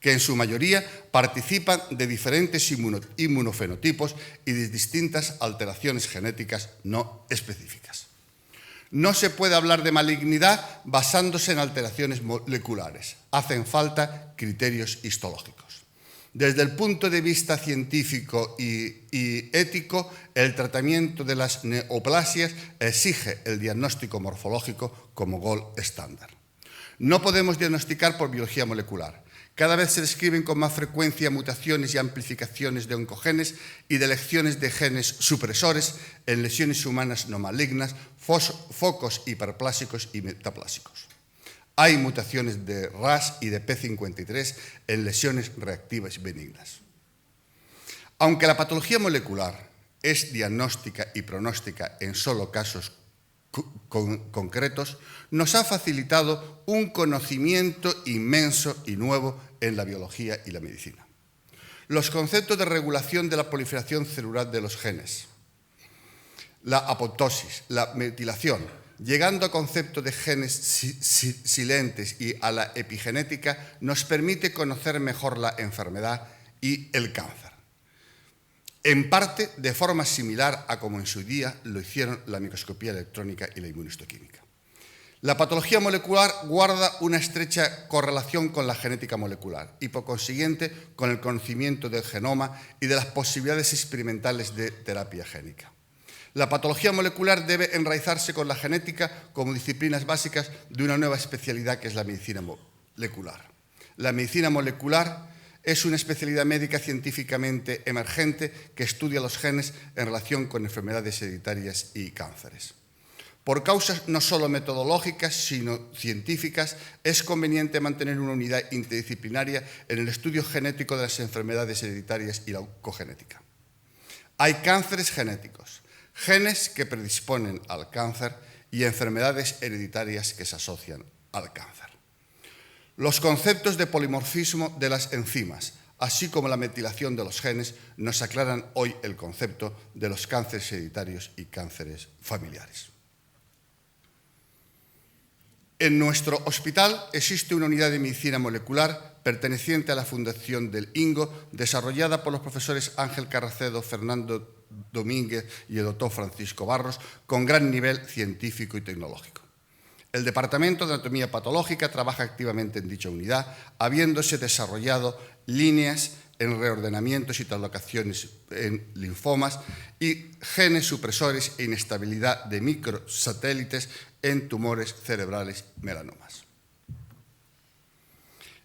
Speaker 2: que en su mayoría participan de diferentes inmunofenotipos y de distintas alteraciones genéticas no específicas. No se puede hablar de malignidad basándose en alteraciones moleculares. Hacen falta criterios histológicos. Desde el punto de vista científico y ético, el tratamiento de las neoplasias exige el diagnóstico morfológico como gold estándar. No podemos diagnosticar por biología molecular. Cada vez se describen con más frecuencia mutaciones y amplificaciones de oncogenes y de lecciones de genes supresores en lesiones humanas no malignas, focos hiperplásicos y metaplásicos. Hay mutaciones de RAS y de P53 en lesiones reactivas benignas. Aunque la patología molecular es diagnóstica y pronóstica en solo casos concretos, nos ha facilitado un conocimiento inmenso y nuevo en la biología y la medicina. Los conceptos de regulación de la proliferación celular de los genes, la apoptosis, la metilación, llegando a concepto de genes silentes y a la epigenética, nos permite conocer mejor la enfermedad y el cáncer. En parte, de forma similar a como en su día lo hicieron la microscopía electrónica y la inmunistoquímica. La patología molecular guarda una estrecha correlación con la genética molecular y, por consiguiente, con el conocimiento del genoma y de las posibilidades experimentales de terapia génica. La patología molecular debe enraizarse con la genética como disciplinas básicas de una nueva especialidad que es la medicina molecular. La medicina molecular es una especialidad médica científicamente emergente que estudia los genes en relación con enfermedades hereditarias y cánceres. Por causas no solo metodológicas, sino científicas, es conveniente mantener una unidad interdisciplinaria en el estudio genético de las enfermedades hereditarias y la oncogenética. Hay cánceres genéticos, genes que predisponen al cáncer y enfermedades hereditarias que se asocian al cáncer. Los conceptos de polimorfismo de las enzimas, así como la metilación de los genes, nos aclaran hoy el concepto de los cánceres hereditarios y cánceres familiares. En nuestro hospital existe una unidad de medicina molecular perteneciente a la Fundación del INGO, desarrollada por los profesores Ángel Carracedo, Fernando Domínguez y el doctor Francisco Barros, con gran nivel científico y tecnológico. El Departamento de Anatomía Patológica trabaja activamente en dicha unidad, habiéndose desarrollado líneas en reordenamientos y translocaciones en linfomas y genes supresores e inestabilidad de microsatélites en tumores cerebrales melanomas.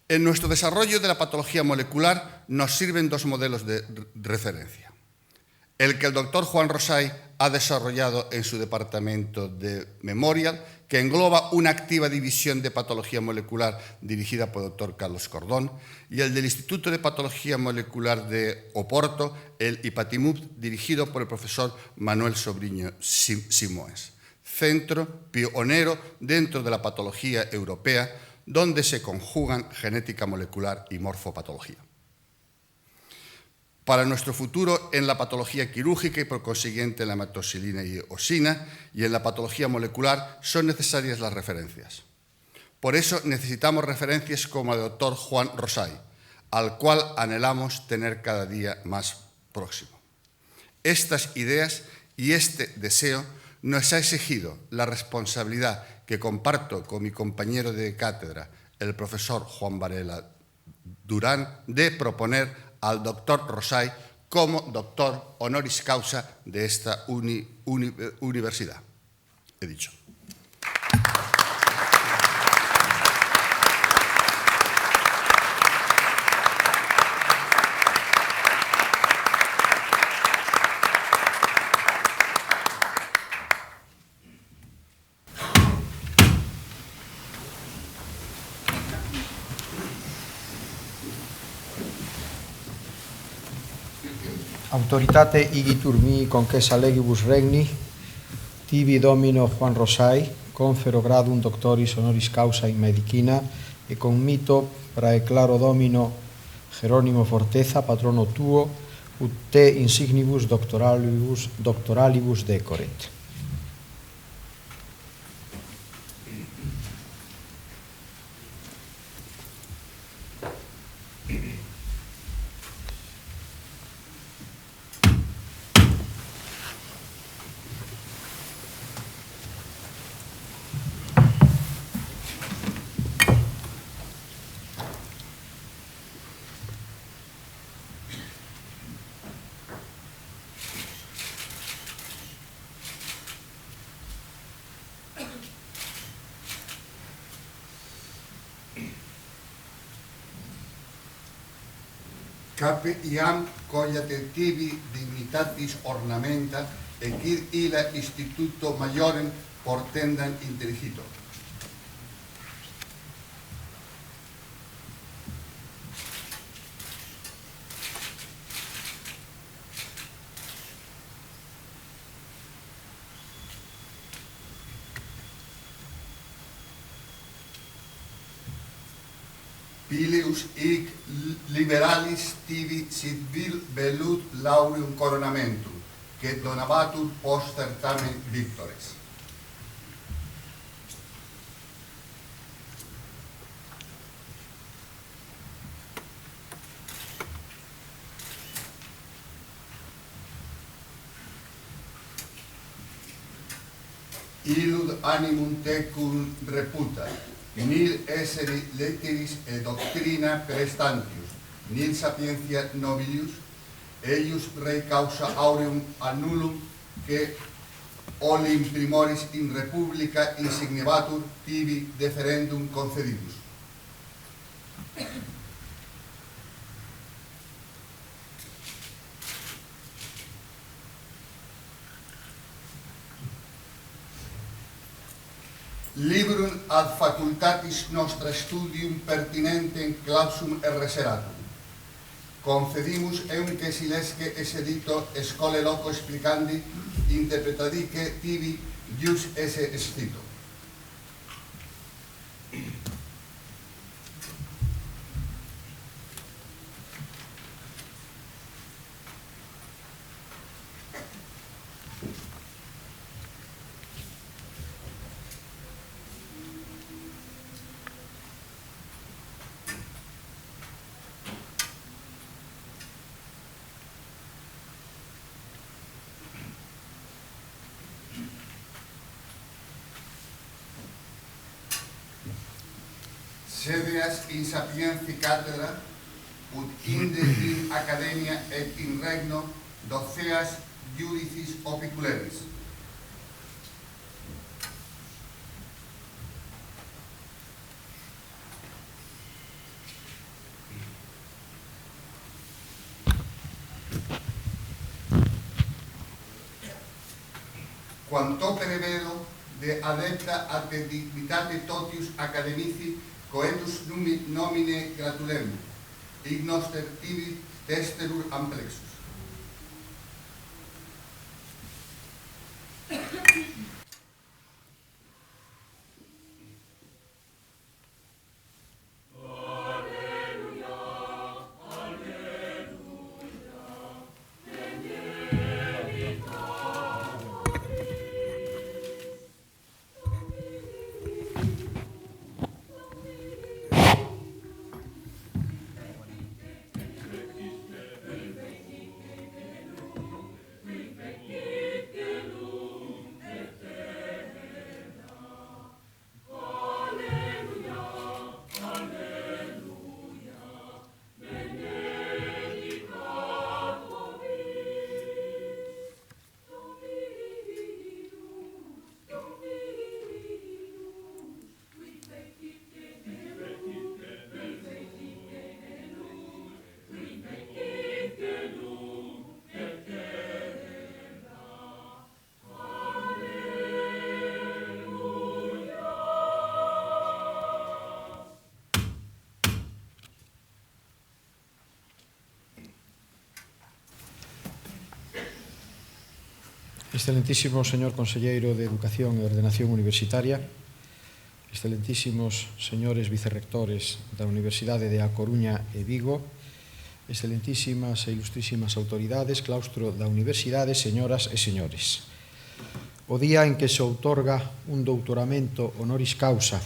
Speaker 2: En nuestro desarrollo de la patología molecular nos sirven dos modelos de referencia. El que el doctor Juan Rosay ha desarrollado en su departamento de Memorial, que engloba una activa división de patología molecular dirigida por el doctor Carlos Cordón, y el del Instituto de Patología Molecular de Oporto, el IPATIMUP, dirigido por el profesor Manuel Sobriño Simoes, centro pionero dentro de la patología europea, donde se conjugan genética molecular y morfopatología. Para nuestro futuro en la patología quirúrgica y por consiguiente en la hematoxilina y eosina y en la patología molecular son necesarias las referencias. Por eso necesitamos referencias como el doctor Juan Rosay, al cual anhelamos tener cada día más próximo. Estas ideas y este deseo nos ha exigido la responsabilidad que comparto con mi compañero de cátedra, el profesor Juan Varela Durán, de proponer al doctor Rosay como doctor honoris causa de esta universidad. He dicho.
Speaker 1: Autoritate igitur mi conquesa legibus regni, tibi domino Juan Rosay, confero gradum doctoris honoris causa in medicina, e commito prae claro domino Jerónimo Forteza, patrono tuo, ut te insignibus doctoralibus decoret.
Speaker 2: Cape iam coiate tibi dignitatis ornamenta e quid illa instituto maiorem portendam intelligito. Pileus hic liberalis tibi sit vil velut laureum coronamentum, que donabatur post certamen victores. Illud animum tecum reputa, nil esseri letteris e doctrina prestantius, nil sapientia nobilius, eius rei causa aureum annulum, que olim primoris in republica insignebatur tibi deferendum concedibus. Librum ad facultatis nostra studium pertinentem clausum reseratum. Concedimus eunque silesque esse dito scole loco explicandi interpretadique tibi ius esse scito. sedeas in sapienzi cattedra, ut inde in academia et in regno doceas judicis opiculeris. Quanto prevedo de adepta ad dignitate totius academici coetus nomine gratulem, ignoster tibi testerur amplexus.
Speaker 1: Excelentísimo señor Conselleiro de Educación e Ordenación Universitaria, excelentísimos señores vicerrectores da Universidade de A Coruña e Vigo, excelentísimas e ilustrísimas autoridades, claustro da Universidade, señoras e señores. O día en que se outorga un doutoramento honoris causa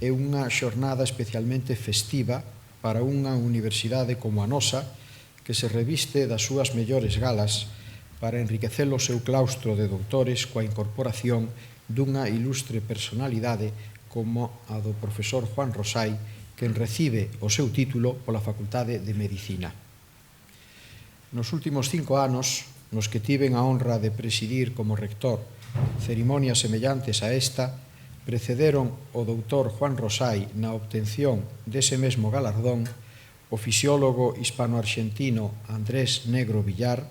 Speaker 1: é unha xornada especialmente festiva para unha universidade como a nosa, que se reviste das súas mellores galas para enriquecer o seu claustro de doutores coa incorporación dunha ilustre personalidade como a do profesor Juan Rosai, quen recibe o seu título pola Facultade de Medicina. Nos últimos 5 anos, nos que tiven a honra de presidir como rector cerimonias semellantes a esta, precederon o doutor Juan Rosai na obtención dese mesmo galardón o fisiólogo hispano-arxentino Andrés Negro Villar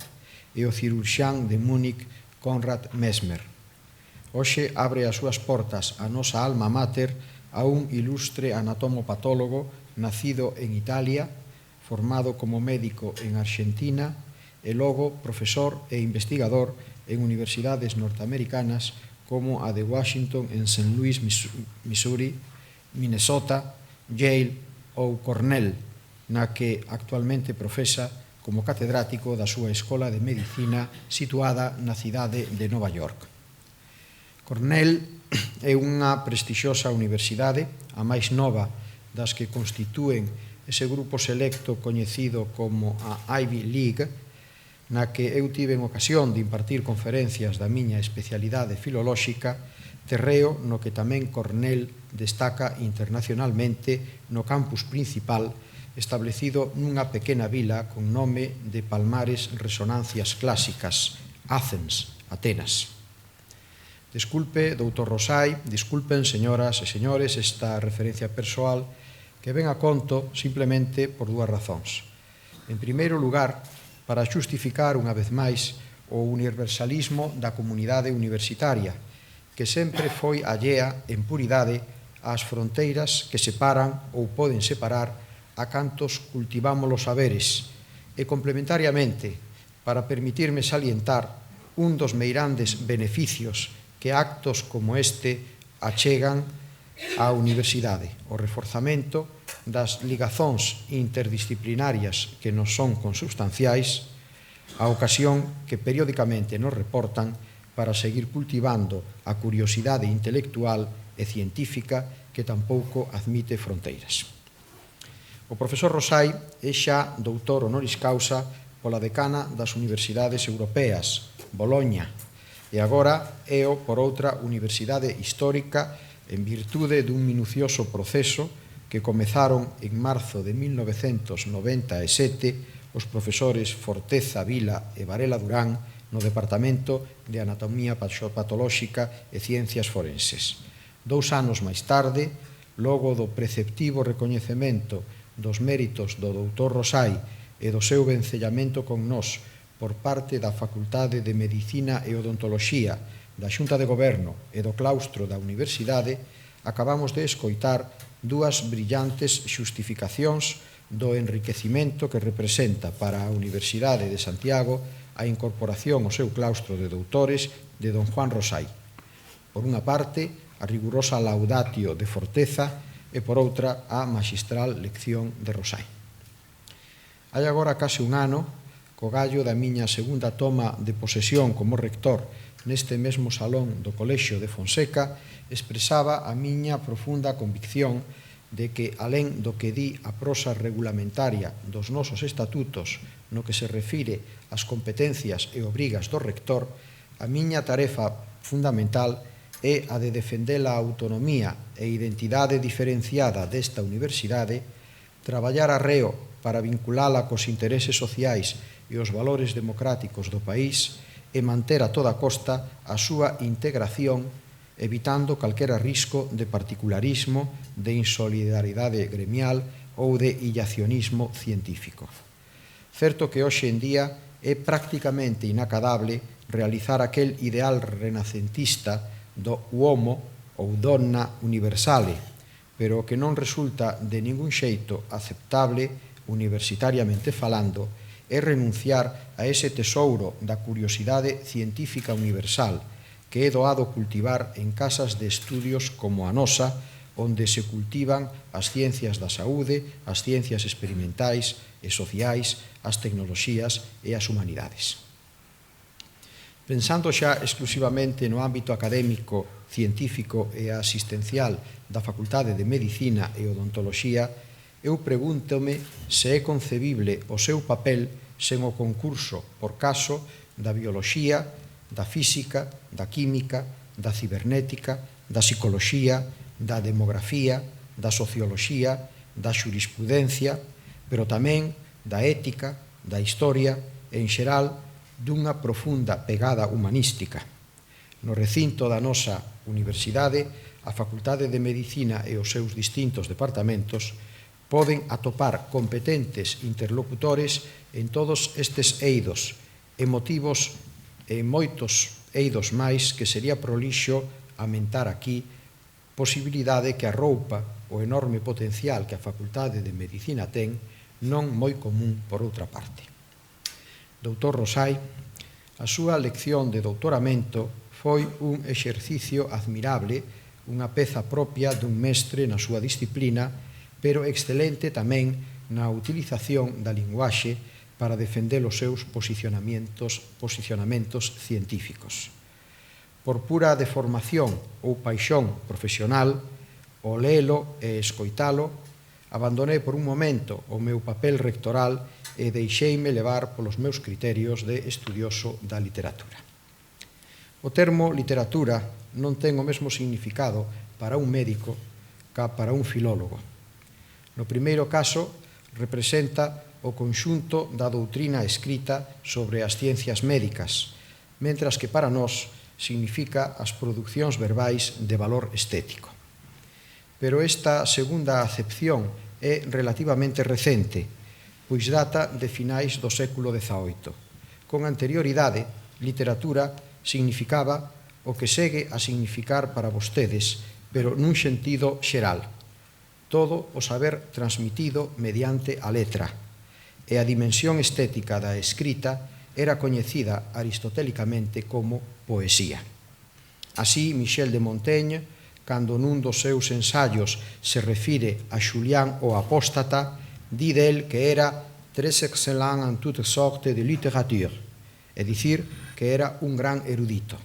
Speaker 1: e o cirurxián de Múnich Konrad Mesmer. Hoxe abre as súas portas a nosa alma mater a un ilustre anatomopatólogo nacido en Italia, formado como médico en Argentina e logo profesor e investigador en universidades norteamericanas como a de Washington en St. Louis, Missouri, Minnesota, Yale ou Cornell, na que actualmente profesa como catedrático da súa Escola de Medicina situada na cidade de Nova York. Cornell é unha prestixiosa universidade, a máis nova das que constitúen ese grupo selecto coñecido como a Ivy League, na que eu tiven ocasión de impartir conferencias da miña especialidade filolóxica, terreo no que tamén Cornell destaca internacionalmente no campus principal, establecido nunha pequena vila con nome de Palmares Resonancias Clásicas, Athens, Atenas. Disculpe, doutor Rosai, disculpen, señoras e señores, esta referencia persoal que ven a conto simplemente por 2 razóns. En primeiro lugar, para xustificar unha vez máis o universalismo da comunidade universitaria, que sempre foi allea en puridade ás fronteiras que separan ou poden separar a cantos cultivamos os saberes e, complementariamente, para permitirme salientar un dos meirandes beneficios que actos como este achegan á universidade, o reforzamento das ligazóns interdisciplinarias que nos son consubstanciais, a ocasión que periódicamente nos reportan para seguir cultivando a curiosidade intelectual e científica que tampouco admite fronteiras. O profesor Rosai é xa doutor honoris causa pola decana das universidades europeas, Boloña, e agora é o por outra universidade histórica en virtude dun minucioso proceso que comezaron en marzo de 1997 os profesores Forteza, Vila e Varela Durán no Departamento de Anatomía Patolóxica e Ciencias Forenses. 2 anos máis tarde, logo do preceptivo recoñecemento dos méritos do doutor Rosai e do seu vencellamento con nós por parte da Facultade de Medicina e Odontoloxía, da Xunta de Goberno e do claustro da Universidade, acabamos de escoitar 2 brillantes xustificacións do enriquecimento que representa para a Universidade de Santiago a incorporación ao seu claustro de doutores de don Juan Rosai. Por unha parte, a rigurosa laudatio de Forteza e por outra, a maxistral lección de Rosai. Hai agora case un ano, co gallo da miña segunda toma de posesión como rector neste mesmo salón do Colexio de Fonseca, expresaba a miña profunda convicción de que, alén do que di a prosa regulamentaria dos nosos estatutos no que se refire ás competencias e obrigas do rector, a miña tarefa fundamental é a de defender a autonomía e identidade diferenciada desta universidade, traballar arreo para vinculala cos intereses sociais e os valores democráticos do país e manter a toda costa a súa integración, evitando calquera risco de particularismo, de insolidaridade gremial ou de illacionismo científico. Certo que hoxe en día é prácticamente inacadable realizar aquel ideal renacentista do uomo ou donna universale, pero que non resulta de ningún xeito aceptable, universitariamente falando, é renunciar a ese tesouro da curiosidade científica universal que é doado cultivar en casas de estudios como a nosa, onde se cultivan as ciencias da saúde, as ciencias experimentais e sociais, as tecnoloxías e as humanidades. Pensando xa exclusivamente no ámbito académico, científico e asistencial da Facultade de Medicina e Odontoloxía, eu pregúntome se é concebible o seu papel sen o concurso, por caso, da bioloxía, da física, da química, da cibernética, da psicoloxía, da demografía, da socioloxía, da xurisprudencia, pero tamén da ética, da historia e, en xeral, dunha profunda pegada humanística. No recinto da nosa universidade, a Facultade de Medicina e os seus distintos departamentos poden atopar competentes interlocutores en todos estes eidos e motivos e moitos eidos máis que sería prolixo amentar aquí, posibilidade que arroupa o enorme potencial que a Facultade de Medicina ten, non moi común por outra parte. Doutor Rosai, a súa lección de doutoramento foi un exercicio admirable, unha peza propia dun mestre na súa disciplina, pero excelente tamén na utilización da linguaxe para defender os seus posicionamentos científicos. Por pura deformación ou paixón profesional, ao lelo e escoitalo, abandonei por un momento o meu papel rectoral e deixeime levar polos meus criterios de estudioso da literatura. O termo literatura non ten o mesmo significado para un médico ca para un filólogo. No primeiro caso, representa o conxunto da doutrina escrita sobre as ciencias médicas, mentras que para nós significa as producións verbais de valor estético. Pero esta segunda acepción é relativamente recente, pois data de finais do século XVIII. Con anterioridade, literatura significaba o que segue a significar para vostedes, pero nun sentido xeral. Todo o saber transmitido mediante a letra, e a dimensión estética da escrita era coñecida aristotélicamente como poesía. Así, Michel de Montaigne, cando nun dos seus ensaios se refire a Julián o Apóstata, di del que era très excellent en toutes sortes de littérature, é dicir, que era un gran erudito.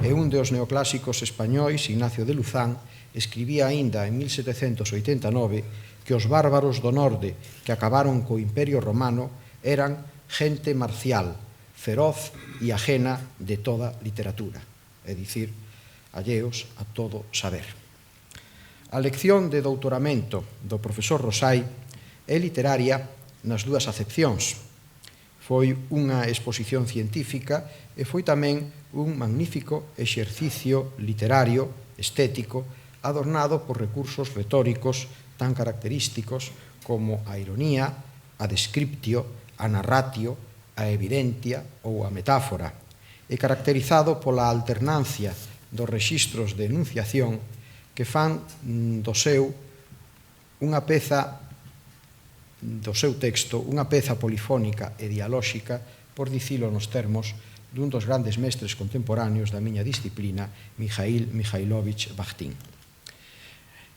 Speaker 1: E un dos neoclásicos españois, Ignacio de Luzán, escribía aínda en 1789 que os bárbaros do norte que acabaron co Imperio Romano eran gente marcial, feroz e ajena de toda literatura, é dicir, alleos a todo saber. A lección de doutoramento do profesor Rosai é literaria nas dúas acepcións. Foi unha exposición científica e foi tamén un magnífico exercicio literario, estético, adornado por recursos retóricos tan característicos como a ironía, a descriptio, a narratio, a evidencia ou a metáfora, e caracterizado pola alternancia dos rexistros de enunciación que fan do seu texto unha peza polifónica e dialóxica, por dicilo nos termos dun dos grandes mestres contemporáneos da miña disciplina, Mikhail Mikhailovich Bakhtin.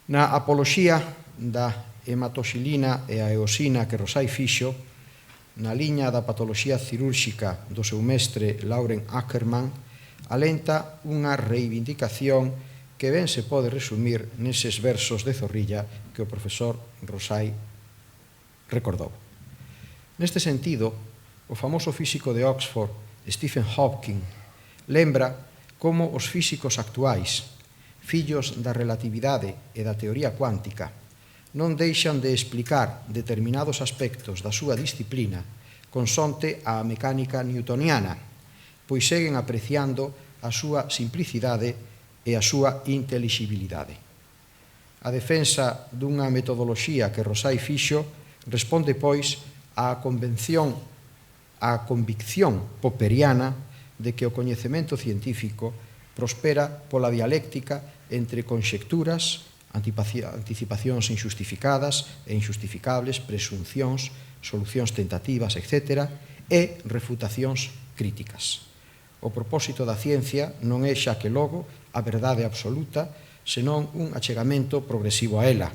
Speaker 1: Na apoloxía da hematoxilina e a eosina que Rosai fixo, na liña da patoloxía cirúrxica do seu mestre Lauren Ackermann, alenta unha reivindicación que ben se pode resumir neses versos de Zorrilla que o profesor Rosai recordou. Neste sentido, o famoso físico de Oxford, Stephen Hawking, lembra como os físicos actuais, fillos da relatividade e da teoría cuántica, non deixan de explicar determinados aspectos da súa disciplina consonte á mecánica newtoniana, pois seguen apreciando a súa simplicidade e a súa intelixibilidade. A defensa dunha metodoloxía que Rosai fixo responde, pois, á convicción popperiana de que o coñecemento científico prospera pola dialéctica entre conxecturas, anticipacións injustificadas e injustificables, presuncións, solucións tentativas, etc., e refutacións críticas. O propósito da ciencia non é xa que logo a verdade absoluta, senón un achegamento progresivo a ela.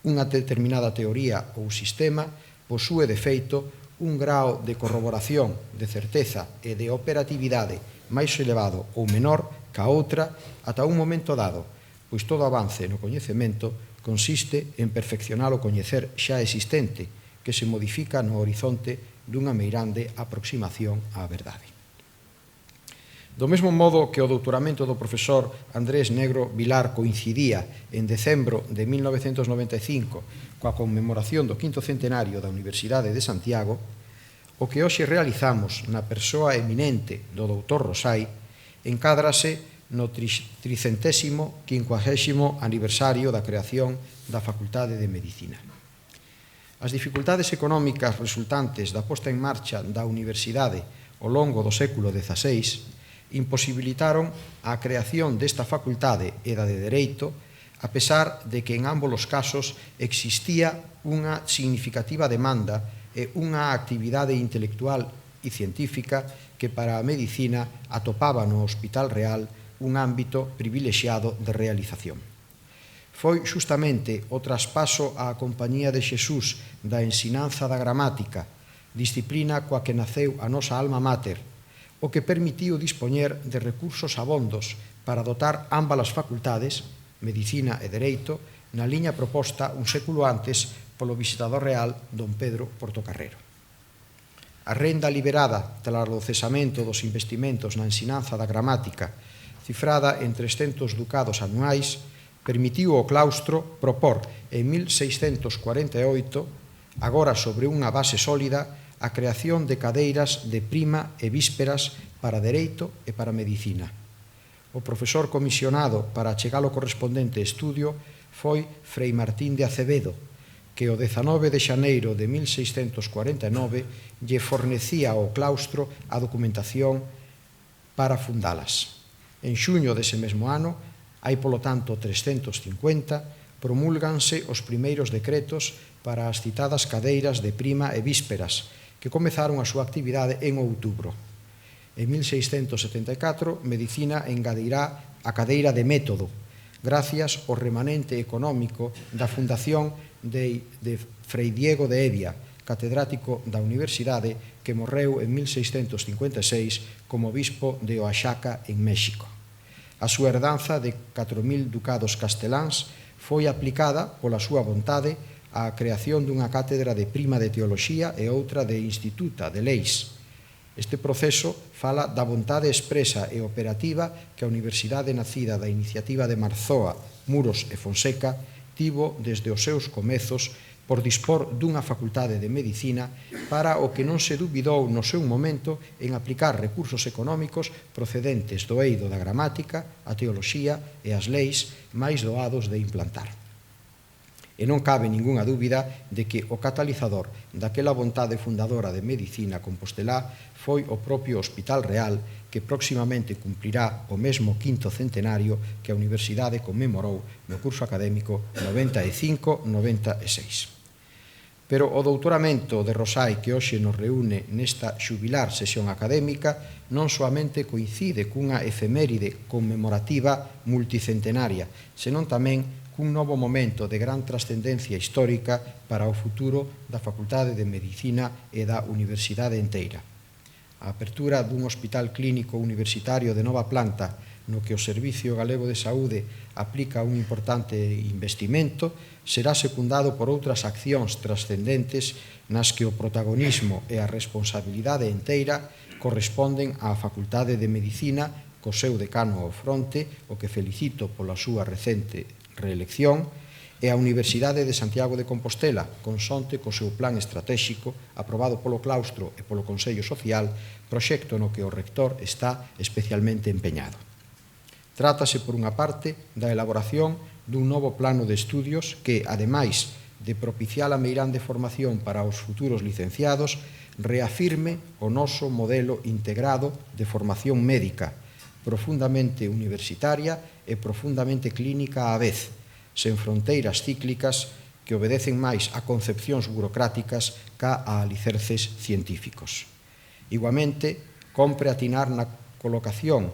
Speaker 1: Unha determinada teoría ou sistema posúe de feito un grao de corroboración, de certeza e de operatividade máis elevado ou menor ca outra ata un momento dado, pois todo avance no coñecemento consiste en perfeccionar o coñecer xa existente, que se modifica no horizonte dunha meirande aproximación á verdade. Do mesmo modo que o doutoramento do profesor Andrés Negro Vilar coincidía en decembro de 1995 coa conmemoración do 5º centenario da Universidade de Santiago, o que hoxe realizamos na persoa eminente do doutor Rosai encádrase no 350º aniversario da creación da Facultade de Medicina. As dificultades económicas resultantes da posta en marcha da Universidade ao longo do século XVI imposibilitaron a creación desta facultade e da de Dereito, a pesar de que en ambos os casos existía unha significativa demanda e unha actividade intelectual e científica que para a medicina atopaba no Hospital Real un ámbito privilexiado de realización. Foi xustamente o traspaso á Compañía de Xesús da ensinanza da gramática, disciplina coa que naceu a nosa alma mater, o que permitiu dispoñer de recursos abondos para dotar ambas as facultades, Medicina e Dereito, na liña proposta un século antes polo visitador real don Pedro Portocarrero. A renda liberada tras o cesamento dos investimentos na ensinanza da gramática, cifrada en 300 ducados anuais, permitiu ao claustro propor en 1648, agora sobre unha base sólida, a creación de cadeiras de prima e vísperas para Dereito e para Medicina. O profesor comisionado para achegar o correspondente estudio foi Frei Martín de Acevedo, que o 19 de xaneiro de 1649 lle fornecía ao claustro a documentación para fundalas. En xuño dese mesmo ano, hai polo tanto 350, promúlganse os primeiros decretos para as citadas cadeiras de prima e vísperas, que comezaron a súa actividade en outubro. En 1674, Medicina engadirá a cadeira de método, gracias ao remanente económico da fundación de Frei Diego de Evia, catedrático da Universidade, que morreu en 1656 como bispo de Oaxaca, en México. A súa herdanza de 4.000 ducados casteláns foi aplicada pola súa vontade a creación dunha cátedra de prima de teoloxía e outra de instituta de leis. Este proceso fala da vontade expresa e operativa que a Universidade nacida da iniciativa de Marzoa Muros e Fonseca tivo desde os seus comezos por dispor dunha facultade de medicina para o que non se dubidou no seu momento en aplicar recursos económicos procedentes do eido da gramática, a teoloxía e as leis máis doados de implantar. E non cabe ningunha dúbida de que o catalizador daquela vontade fundadora de medicina compostelá foi o propio Hospital Real, que próximamente cumprirá o mesmo quinto centenario que a Universidade conmemorou no curso académico 95-96. Pero o doutoramento de Rosai que hoxe nos reúne nesta xubilar sesión académica non soamente coincide cunha efeméride conmemorativa multicentenaria, senón tamén cun novo momento de gran trascendencia histórica para o futuro da Facultade de Medicina e da Universidade enteira. A apertura dun hospital clínico universitario de nova planta no que o Servicio Galego de Saúde aplica un importante investimento será secundado por outras accións trascendentes nas que o protagonismo e a responsabilidade enteira corresponden á Facultade de Medicina co seu decano ao fronte, o que felicito pola súa recente reelección, e a Universidade de Santiago de Compostela, consonte co seu plan estratéxico aprobado polo claustro e polo Consello Social, proxecto no que o rector está especialmente empeñado. Trátase, por unha parte, da elaboración dun novo plano de estudios que, ademais de propiciar a meirande formación para os futuros licenciados, reafirme o noso modelo integrado de formación médica, profundamente universitaria e profundamente clínica á vez, sen fronteiras cíclicas que obedecen máis a concepcións burocráticas ca a alicerces científicos. Igualmente, compre atinar na colocación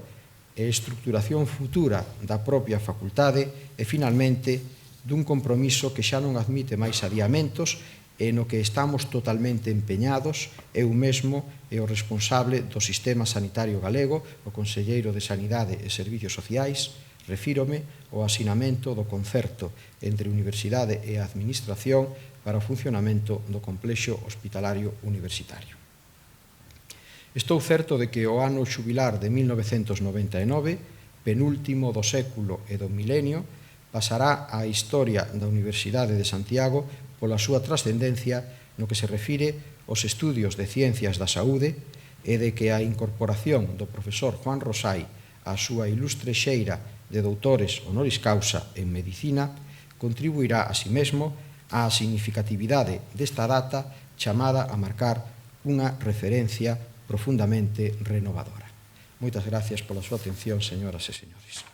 Speaker 1: e estructuración futura da propia facultade e, finalmente, dun compromiso que xa non admite máis adiamentos e no que estamos totalmente empeñados, eu mesmo e o responsable do sistema sanitario galego, o conselleiro de Sanidade e Servicios Sociais, refírome ao asinamento do concerto entre Universidade e Administración para o funcionamento do complexo hospitalario universitario. Estou certo de que o ano xubilar de 1999, penúltimo do século e do milenio, pasará á historia da Universidade de Santiago pola súa trascendencia no que se refire aos estudios de ciencias da saúde e de que a incorporación do profesor Juan Rosai á súa ilustre xeira de doutores honoris causa en medicina contribuirá a si mesmo á significatividade desta data chamada a marcar unha referencia profundamente renovadora. Moitas gracias pola súa atención, señoras e señores.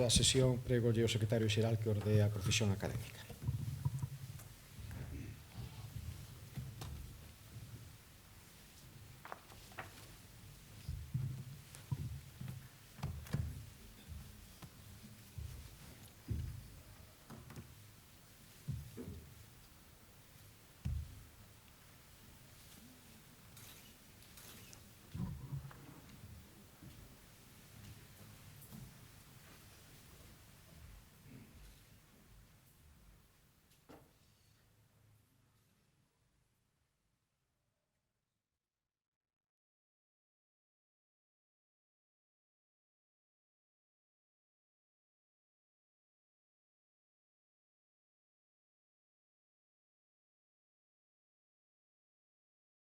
Speaker 1: a sesión, prego o secretario xeral que ordea a profesión académica.